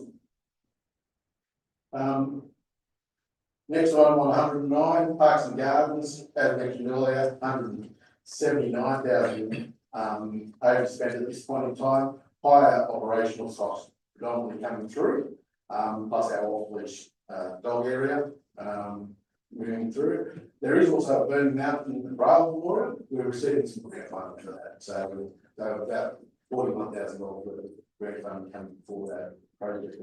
Next item on 109, Parks and Gardens, as mentioned earlier, 179,000 overspent at this point in time. Higher operational costs predominantly coming through, plus our off-leash dog area moving through. There is also a Burning Mountain rail water. We're receiving some grant funding for that, so about $41,000 worth of grant funding coming for that project.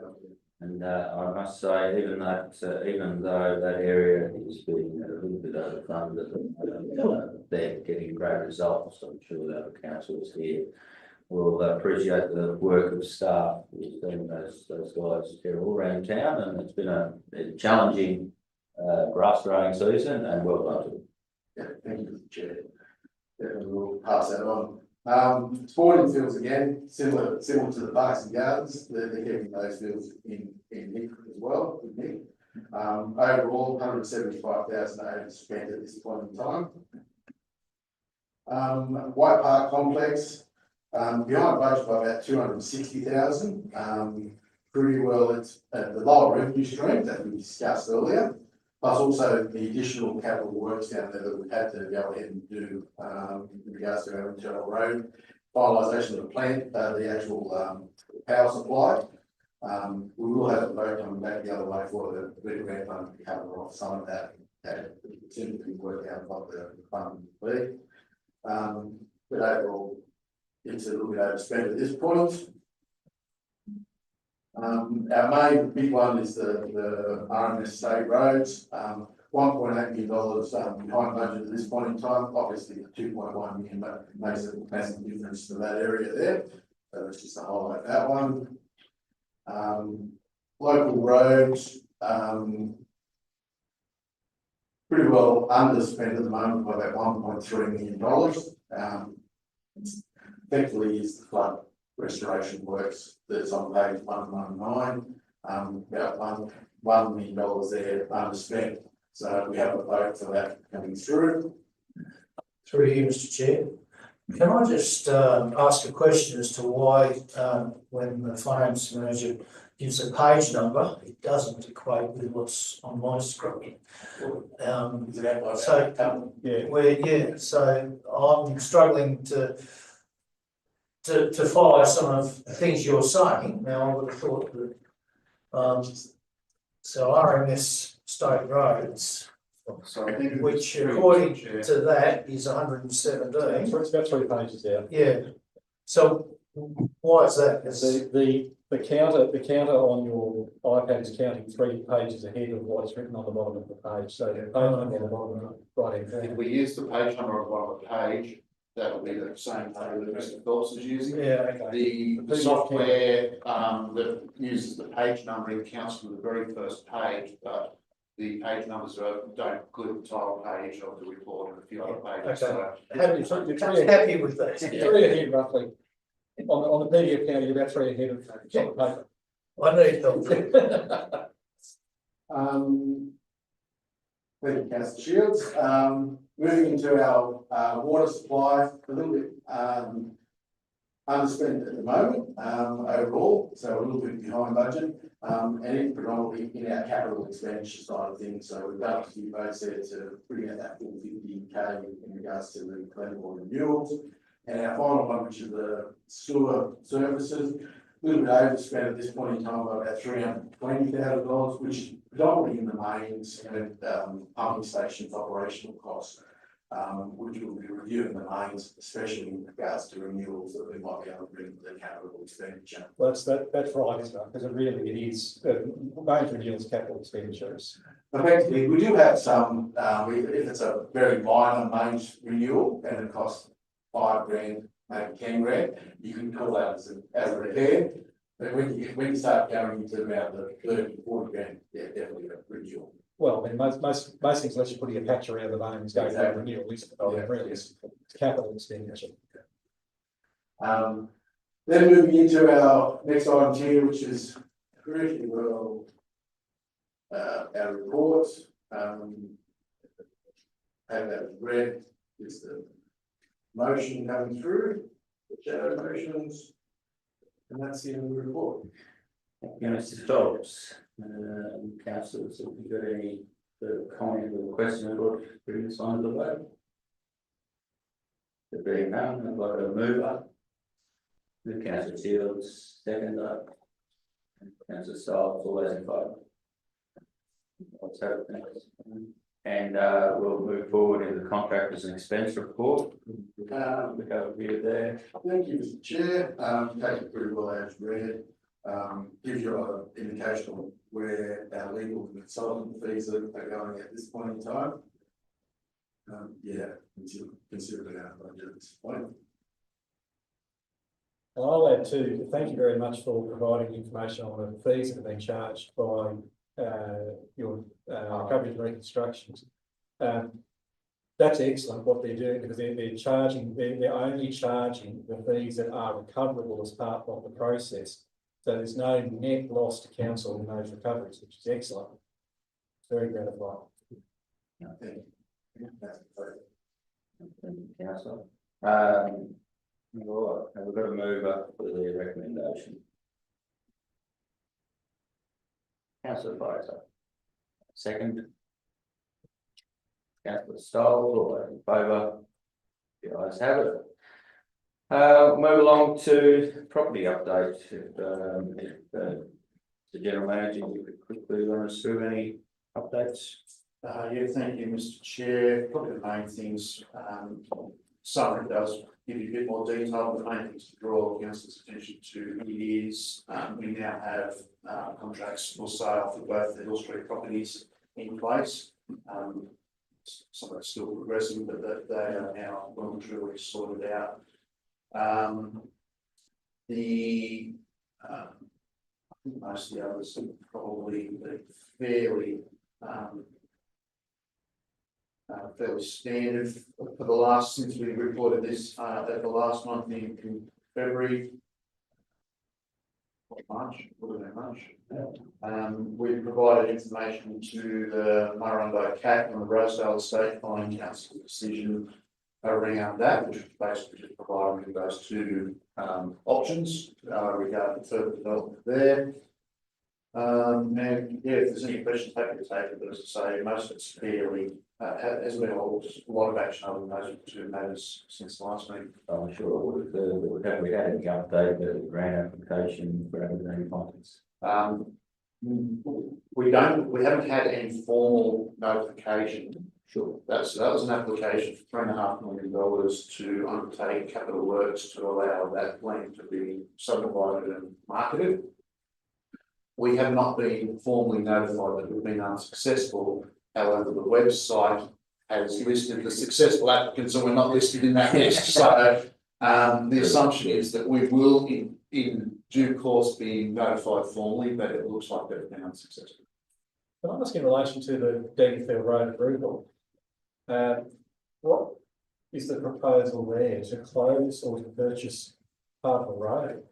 And I must say, even though that area is being a little bit overfunded, they're getting great results. I'm sure that the councils here will appreciate the work of staff. We've seen those guys here all around town, and it's been a challenging grass growing season, and well done to them. Yeah, thank you, Chair. Definitely will pass that on. Sporting fields again, similar to the Parks and Gardens, they're keeping those fields in Nick as well, with Nick. Overall, 175,000 spent at this point in time. White Park Complex, behind budget by about 260,000. Pretty well, it's the lower revenue stream that we discussed earlier, plus also the additional capital works down there that we've had to go ahead and do in regards to our internal road, finalisation of the plant, the actual power supply. We will have a vote coming back the other way for the grant fund to cover off some of that. That seems to be worked out what the fund will be. But overall, it's a little bit overspent at this point. Our main big one is the RMS State Roads, $1.8 million behind budget at this point in time. Obviously, 2.1 million makes a massive difference to that area there. So let's just highlight that one. Local roads, pretty well underspent at the moment by about $1.3 million. Effectively is the flood restoration works that's on page 119, about $1 million there underspent. So we have a vote for that coming through. Through you, Mr. Chair. Can I just ask a question as to why when the finance manager gives a page number, it doesn't equate with what's on my screen? So I'm struggling to follow some of the things you're saying. Now, I would have thought that, so RMS State Roads, which according to that is 117. It's about 3 pages out. Yeah. So why is that? The counter on your iPad is counting 3 pages ahead of what's written on the bottom of the page. So the page number on the bottom right hand. If we use the page number on the bottom of the page, that will be the same page that Mr. Phillips is using. Yeah, okay. The software that uses the page numbering counts from the very first page, but the page numbers don't include the title page of the report and a few other pages. Okay. So Happy with that. 3 ahead roughly. On the PDF counter, you're about 3 ahead of the paper. I need help. Thank you, Councillor Shields. Moving into our water supply, a little bit underspent at the moment overall, so a little bit behind budget, and it's predominantly in our capital expenditure side of things. So we've done a few votes there to bring out that full 50K in regards to the clean water renewals. And our final one, which is the sewer services, a little bit overspent at this point in time by about $320,000, which is predominantly in the mains and pumping stations operational costs, which will be reviewing the mains, especially in regards to renewals that we might be able to bring to the capital expenditure. Well, that's right, isn't it? Because it is mains renewals capital expenditures. Effectively, we do have some, if it's a very minor mains renewal and it costs $5,000, maybe $10,000, you can call that as a repair. But when you start going into about the $30,000-40,000, yeah, definitely a renewal. Well, I mean, most things, unless you're putting a patch around the mains, go for renewal, isn't it? Really, it's capital expenditure. Then moving into our next item here, which is pretty well our reports. Have that read, is the motion coming through, the shadow motions, and that's the end of the report. Thank you, Mr. Phillips. Councillors, have you got any the comment or question about bring this on to the vote? There being none, I've got a mover. The councillor Shields, seconder. Councillor Stiles, all those in favour? Let's have it next. And we'll move forward into the contractors and expense report. Look over here there. Thank you, Mr. Chair. Take it pretty well as read. Gives you an indication of where our legal and consultant fees are going at this point in time. Yeah, consider it our budget at this point. I'll add too, thank you very much for providing information on the fees that have been charged by your recovery and reconstructions. That's excellent what they're doing, because they're charging, they're only charging the fees that are recoverable as part of the process. So there's no net loss to council in those recoveries, which is excellent. It's very gratifying. Thank you. That's great. Thank you, councillor. All right, we've got to move up for the recommendation. Councillor Fraser. Second. Councillor Stiles, all those in favour? The ayes have it. Move along to property update. If the general manager, you could quickly run us through any updates. Yeah, thank you, Mr. Chair. Probably the main things, summary does give you a bit more detail. The main things to draw council's attention to is, we now have contracts for sale for both the Hill Street properties in place. Some are still progressing, but they are now well and truly sorted out. I think most of the others are probably fairly fairly standard for the last, since we reported this at the last month in February. March, we provided information to the Murrumbidgee CAC and the Rosedale Estate following council's decision around that, which was basically just providing with those two options regarding further development there. And yeah, if there's any questions, happy to take it, but as I say, most of it's fairly has been a lot of action over those two matters since the last meeting. I'm sure we had any update the grant application for any funds. We haven't had any formal notification. Sure. That was an application for $3.5 million to undertake capital works to allow that land to be subdivided and marketed. We have not been formally notified that we've been unsuccessful. However, the website has listed the successful applicants, and we're not listed in that list. So the assumption is that we will, in due course, be notified formally, but it looks like they've been unsuccessful. Can I ask in relation to the Dangerfield Road approval? What is the proposal there, to close or to purchase part of the road?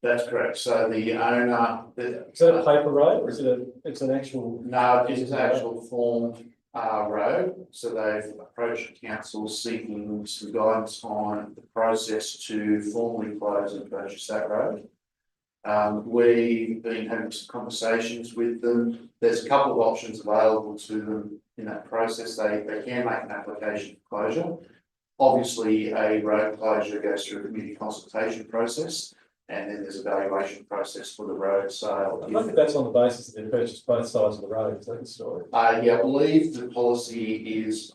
That's correct. So the owner. Is that a paper road, or is it it's an actual? No, it is an actual formed road. So they've approached council seeking some guidance on the process to formally close and purchase that road. We've been having some conversations with them. There's a couple of options available to them in that process. They can make an application for closure. Obviously, a road closure goes through a community consultation process, and then there's a valuation process for the road sale. I think that's on the basis that they purchased both sides of the road. Is that the story? Yeah, I believe the policy is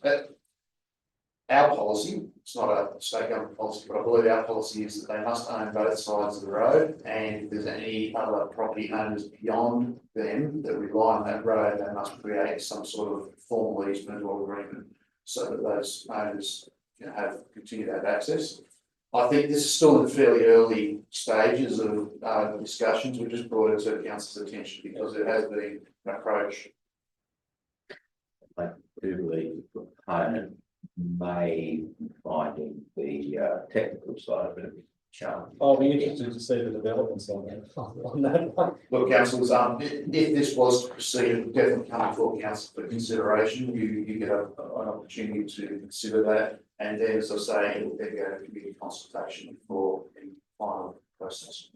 our policy. It's not a state government policy, but I believe our policy is that they must own both sides of the road, and if there's any other property owners beyond them that rely on that road, they must create some sort of formal easement or agreement so that those owners can continue to have access. I think this is still in fairly early stages of discussions. We just brought it to council's attention because it has been an approach. I do believe the proponent may finding the technical side of it a bit challenging. I'll be interested to see the developments on that one. Look, councillors, if this was to proceed, it would definitely come before council for consideration. You get an opportunity to consider that. And then, as I say, it will then go to community consultation for the final process.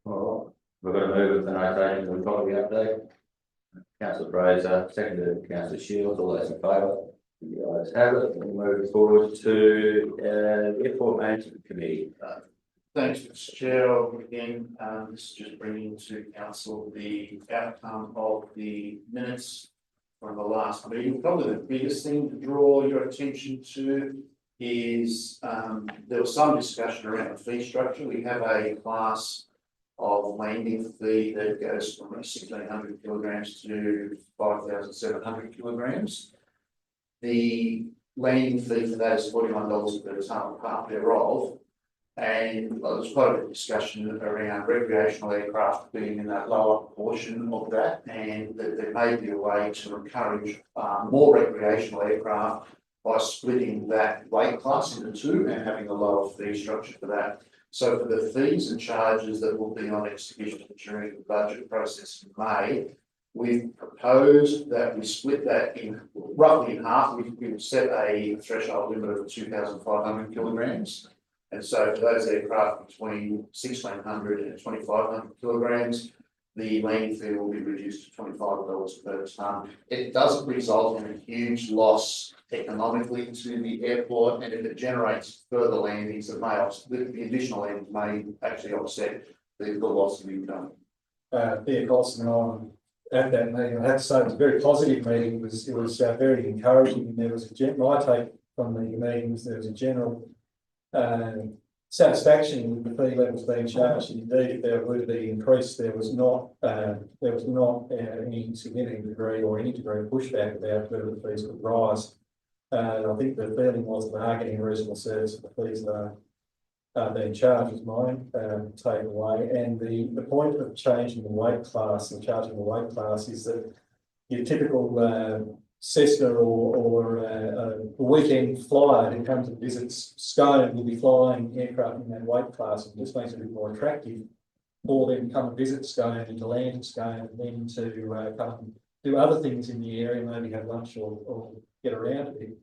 All right, we're going to move with the notation of the property update. Councillor Fraser, seconded Councillor Shields, all those in favour? The ayes have it. We'll move forward to the Airport Management Committee. Thanks, Mr. Chair. Again, this is just bringing to council the outcome of the minutes from the last meeting. Probably the biggest thing to draw your attention to is there was some discussion around the fee structure. We have a class of landing fee that goes from 1,600 kilograms to 5,700 kilograms. The landing fee for that is $41 per tonne, part thereof. And there's quite a bit of discussion around recreational aircraft being in that lower portion of that, and that there may be a way to encourage more recreational aircraft by splitting that weight class into two and having a lower fee structure for that. So for the fees and charges that will be on exhibition during the budget process in May, we've proposed that we split that in roughly in half. We've set a threshold limit of 2,500 kilograms. And so for those aircraft between 1,600 and 2,500 kilograms, the landing fee will be reduced to $25 per tonne. It doesn't result in a huge loss economically to the airport, and if it generates further landings, it may the additional landings may actually offset the loss of income. Peter Colson and I at that meeting, I have to say it was a very positive meeting. It was very encouraging, and there was my take from the meeting was there was a general satisfaction with the fee levels being charged. Indeed, if there were to be increased, there was not any significant degree or any degree of pushback about whether the fees could rise. I think the feeling was the bargaining reasonable service for the fees that are being charged is mine taken away. And the point of changing the weight class and charging the weight class is that your typical Cessna or a weekend flyer who comes and visits Scone will be flying aircraft in that weight class. It just makes it a bit more attractive for them to come and visit Scone and to land at Scone, and then to come and do other things in the area, maybe have lunch or get around a bit.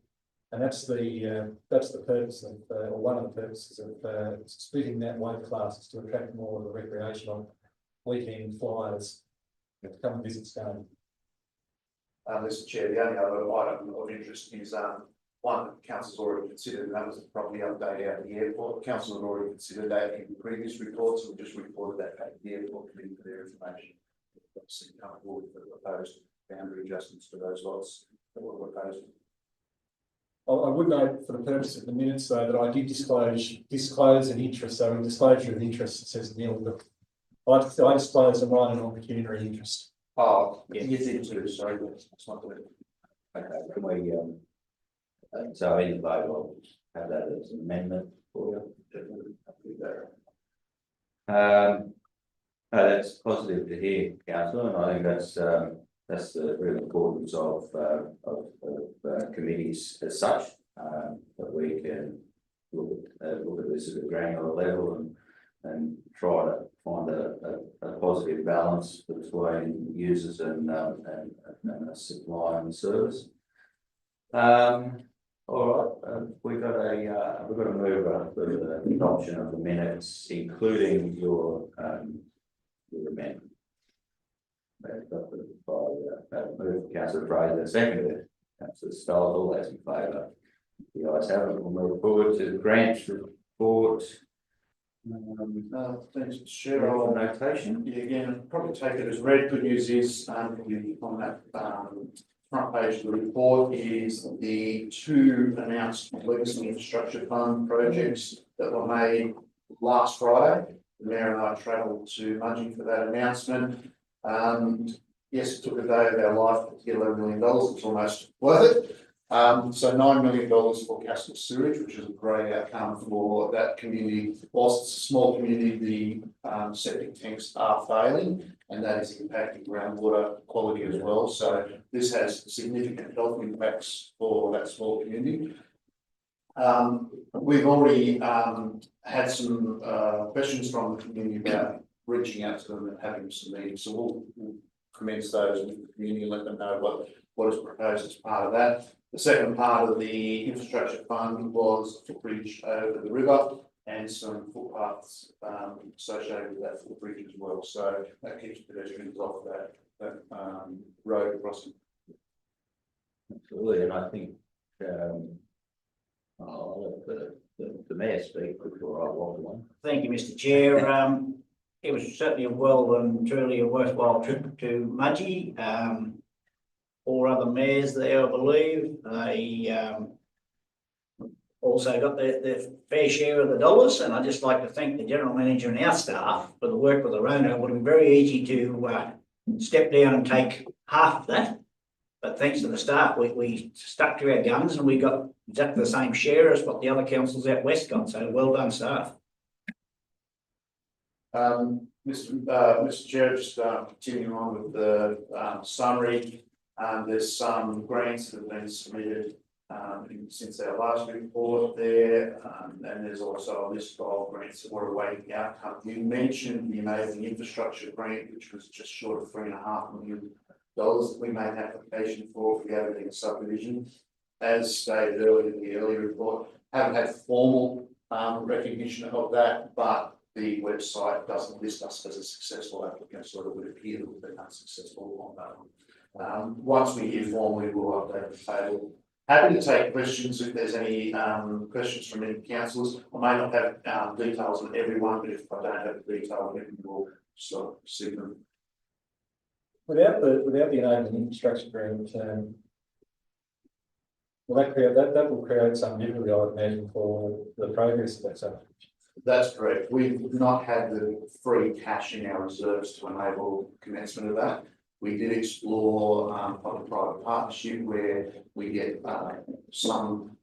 And that's the purpose of, or one of the purposes of splitting that weight class, is to attract more of the recreational weekend flyers to come and visit Scone. Mr. Chair, the only other item of interest is one that council's already considered, and that was the property update out at the airport. Council had already considered that in previous reports, and we just reported that back to the airport committee for their information. Obviously, comfortable with the proposed boundary adjustments to those lots that were proposed. I would note for the purpose of the minutes, though, that I did disclose an interest. So in disclosure of interest, it says nil, but I disclosed a minor non-pecuniary interest. Oh, yeah, you did too, sorry, that's not good. Okay, can we, so in the vote, I'll have that as an amendment for you. That's positive to hear, councillor, and I think that's the real importance of committees as such, that we can look at this at a granular level and try to find a positive balance between users and supply and service. All right, we've got to move for the adoption of the minutes, including your amendment. Move Councillor Fraser, seconded Councillor Stoll, all those in favour. The ayes have it. We'll move forward to the grants report. Thanks, Mr. Chair. I'll Notation. Yeah, again, probably take it as read. Good news is, on that front page of the report is the two announced legacy infrastructure fund projects that were made last Friday. The Mayor and I travelled to Mudgee for that announcement. Yes, it took a day of our life to get $11 million. It's almost worth it. So $9 million for Castle Sewage, which is a great outcome for that community. Whilst it's a small community, the septic tanks are failing, and that is impacting groundwater quality as well. So this has significant health impacts for that small community. We've already had some questions from the community about reaching out to them and having some meetings. So we'll commence those with the community and let them know what is proposed as part of that. The second part of the infrastructure fund was a footbridge over the river. and some footpaths, associated with that footbridge as well, so that keeps pedestrians off that road crossing. Absolutely, and I think, I'll let the mayor speak before I walk on. Thank you, Mr. Chair. It was certainly a well and truly a worthwhile trip to Mudgee. 4 other mayors there, I believe. They also got their fair share of the dollars, and I'd just like to thank the general manager and our staff for the work with the Rona. It would have been very easy to step down and take half of that. But thanks to the staff, we stuck to our guns and we got exactly the same share as what the other councils out west got. So well done, staff. Mr. Chair, just continuing on with the summary, there's some grants that have been submitted since our last report there, and there's also a list of grants that we're awaiting outcome. You mentioned the amazing infrastructure grant, which was just short of $3.5 million that we made an application for the Aberdeen subdivision. As stated earlier in the earlier report, haven't had formal recognition of that, but the website doesn't list us as a successful applicant, so it would appear that we've been unsuccessful on that one. Once we hear formally, we'll update the table. Happy to take questions if there's any questions from any councillors. I may not have details on everyone, but if I don't have the detail, we'll sort of see them. Without the enabling infrastructure grant, will that will create some difficulty, I would imagine, for the progress of that subdivision. That's correct. We've not had the free cash in our reserves to enable commencement of that. We did explore public-private partnership where we get some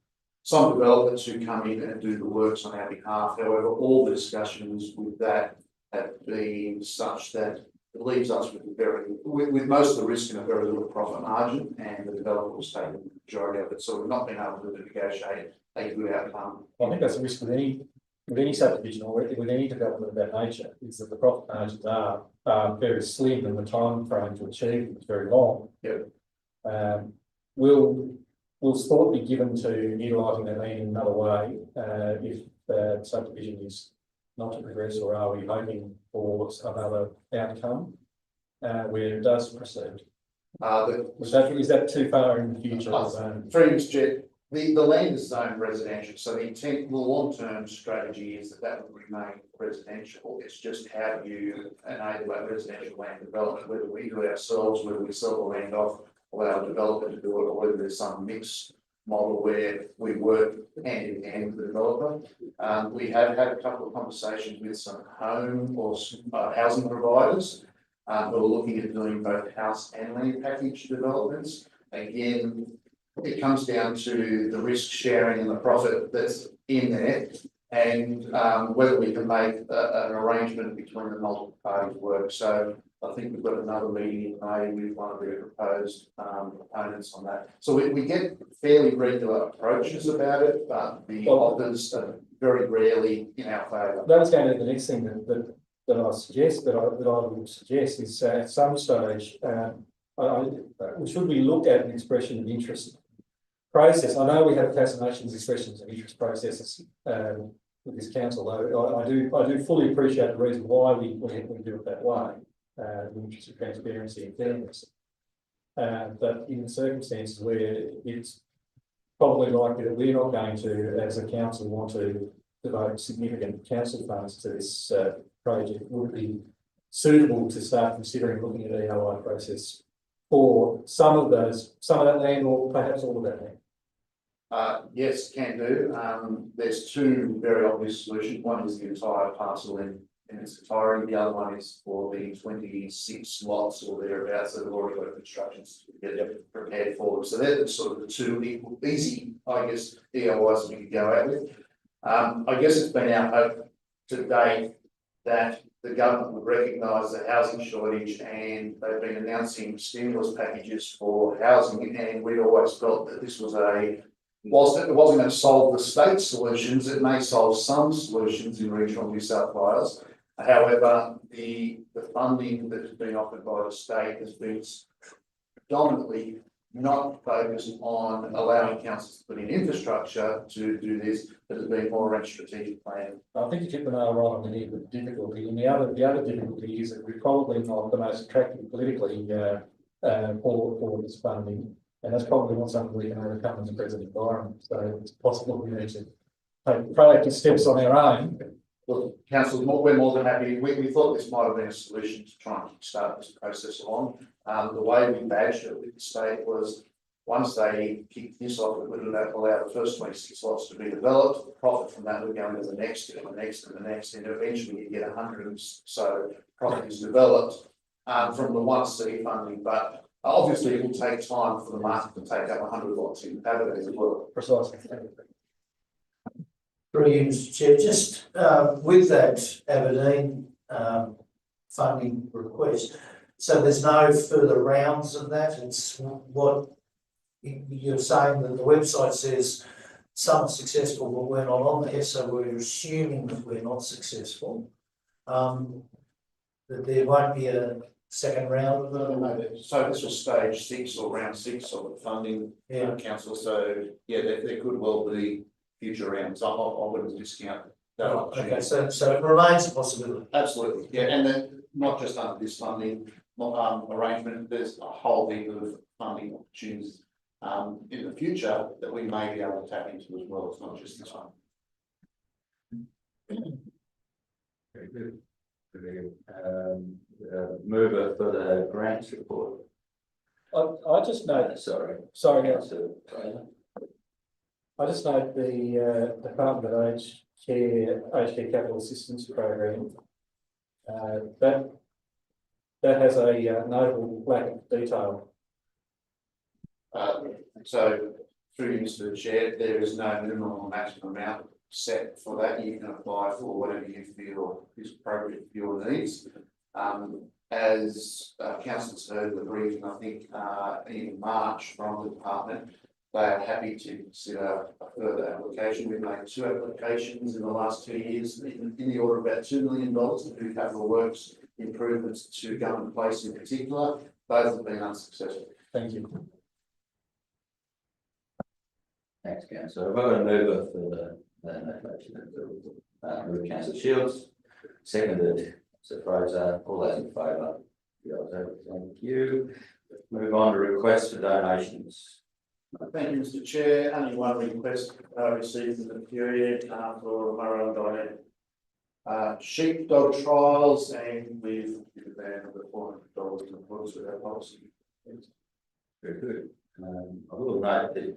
developers who come in and do the works on our behalf. However, all the discussions with that have been such that it leaves us with most of the risk and a very little profit margin, and the developer will take the majority of it. So we've not been able to negotiate a good outcome. I think that's a risk with any subdivision or with any development of that nature, is that the profit margins are very slim and the time frame to achieve is very long. Yep. Will thought be given to utilising that land in another way if the subdivision is not to progress, or are we hoping for another outcome where it does proceed? Is that too far in the future? The land is zoned residential, so the intent, the long-term strategy is that would remain residential. It's just how do you enable that residential land development, whether we do it ourselves, whether we sell the land off, allow a developer to do it, or whether there's some mixed model where we work hand in hand with the developer. We have had a couple of conversations with some home or housing providers who are looking at doing both house and land package developments. Again, it comes down to the risk sharing and the profit that's in there, and whether we can make an arrangement between the multiple parties work. So I think we've got another meeting in May with one of the proposed proponents on that. So we get fairly regular approaches about it, but the offers are very rarely in our favour. That was going to be the next thing that I suggest, that I would suggest is at some stage, should we look at an expression of interest process? I know we have fascinations expressions of interest processes with this council, though I do fully appreciate the reason why we do it that way, in the interest of transparency and fairness. But in the circumstances where it's probably likely that we're not going to, as a council, want to devote significant council funds to this project, would it be suitable to start considering looking at an EOI process for some of that land, or perhaps all of that land? Yes, can do. There's two very obvious solutions. One is the entire parcel in its entirety. The other one is for the 26 lots or thereabouts that have already got construction get prepared for them. So they're sort of the two easy, I guess, EOIs we could go out with. I guess it's been our hope to date that the government would recognise the housing shortage, and they've been announcing stimulus packages for housing, and we'd always felt that this was whilst it wasn't going to solve the state solutions, it may solve some solutions in regional New South Wales. However, the funding that has been offered by the state has been predominantly not focused on allowing councils to put in infrastructure to do this, but has been more around strategic planning. I think you hit the nail right on the head with difficulty, and the other difficulty is that we're probably not the most attractive politically, for this funding. And that's probably not something we can overcome in the present environment, so it's possible we need to take proactive steps on our own. Well, council, we're more than happy, we thought this might have been a solution to try and start this process along. The way we badged it with the state was, once they kicked this off, it would allow the first 26 lots to be developed. The profit from that would go into the next and the next and the next, and eventually you get 100 so properties developed from the 1C funding. But obviously it will take time for the market to take up 100 lots in Aberdeen as well. Precisely. Through you, Mr Chair, just with that Aberdeen funding request, so there's no further rounds of that, it's what you're saying that the website says some are successful, but we're not on there, so we're assuming that we're not successful. That there won't be a second round of them. No, so this was stage 6 or round 6 of the funding, council, so yeah, there could well be future rounds. I wouldn't discount that opportunity. Okay, so it remains a possibility. Absolutely, yeah, and then not just under this funding arrangement, there's a whole heap of funding opportunities in the future that we may be able to tap into as well. It's not just this one. Very good. Mover for the grants report. I just note, Sorry, yeah. Councillor Fraser. I just note the Department of Aged Care Capital Assistance Program. That has a notable lack of detail. So through you, Mr. Chair, there is no minimum or maximum amount set for that. You can apply for whatever you feel is appropriate for your needs. As councillors heard the briefing, I think in March from the department, they are happy to consider a further application. We've made 2 applications in the last 2 years in the order of about $2 million to do capital works improvements to Government Place in particular. Both have been unsuccessful. Thank you. Thanks, Councillor. I've got a mover for the notification of Councillor Shields, seconded Councillor Fraser. All those in favour? Thank you. Move on to requests for donations. Thank you, Mr. Chair. Only one request received in the period for Murray and Diane. Sheepdog trials, and we've given them the $400 in accordance with our policy. Very good. I will note that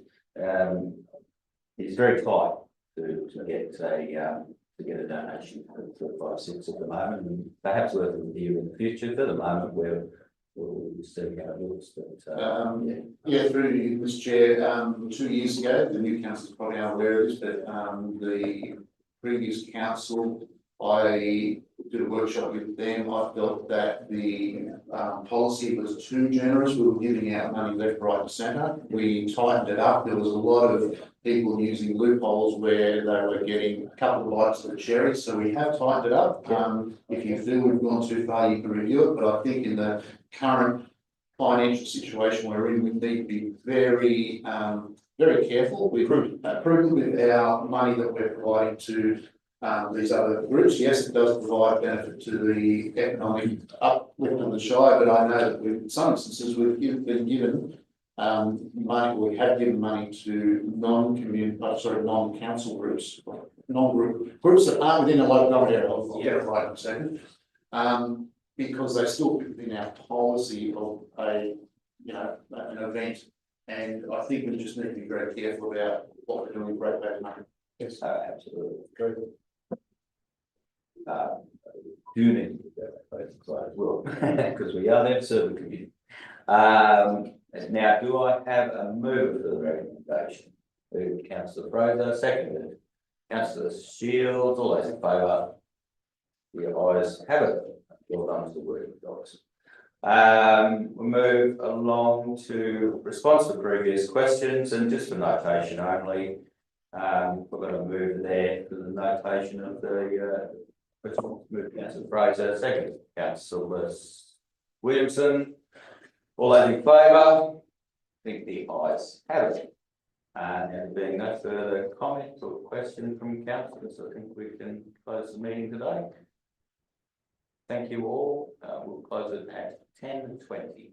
it's very tight to get a donation for 5-6 at the moment, and perhaps worth a review in the future. For the moment, we'll see how it looks. But yeah, through you, Mr. Chair, 2 years ago, the new council probably aren't aware of this, but the previous council, I did a workshop with them. I felt that the policy was too generous. We were giving out money left, right, and centre. We tightened it up. There was a lot of people using loopholes where they were getting a couple of bites of the cherry. So we have tightened it up. If you feel we've gone too far, you can review it. But I think in the current financial situation we're in, we need to be very, very careful. We're prudent with our money that we're providing to these other groups. Yes, it does provide benefit to the economic uplift of the Shire, but I know that in some instances we've been given money, we have given money to non-council groups, groups that aren't within a local government area. I'll get it right in a second. Because they still fit within our policy of an event, and I think we just need to be very careful about what we're doing with ratepayer money. yes, absolutely. Very good. Do need to do that as well, because we are there to serve the community. Now, do I have a move for the recommendation? Councillor Fraser, seconded. Councillor Shields, all those in favour? The ayes have it. Well done to the working dogs. We'll move along to response to previous questions, and just for notation only, we're going to move there for the notation of the move Councillor Fraser, second Councillor Williamson. All those in favour? think the ayes have it. And there being no further comments or questions from councillors, I think we can close the meeting today. Thank you all. We'll close it at 10:20.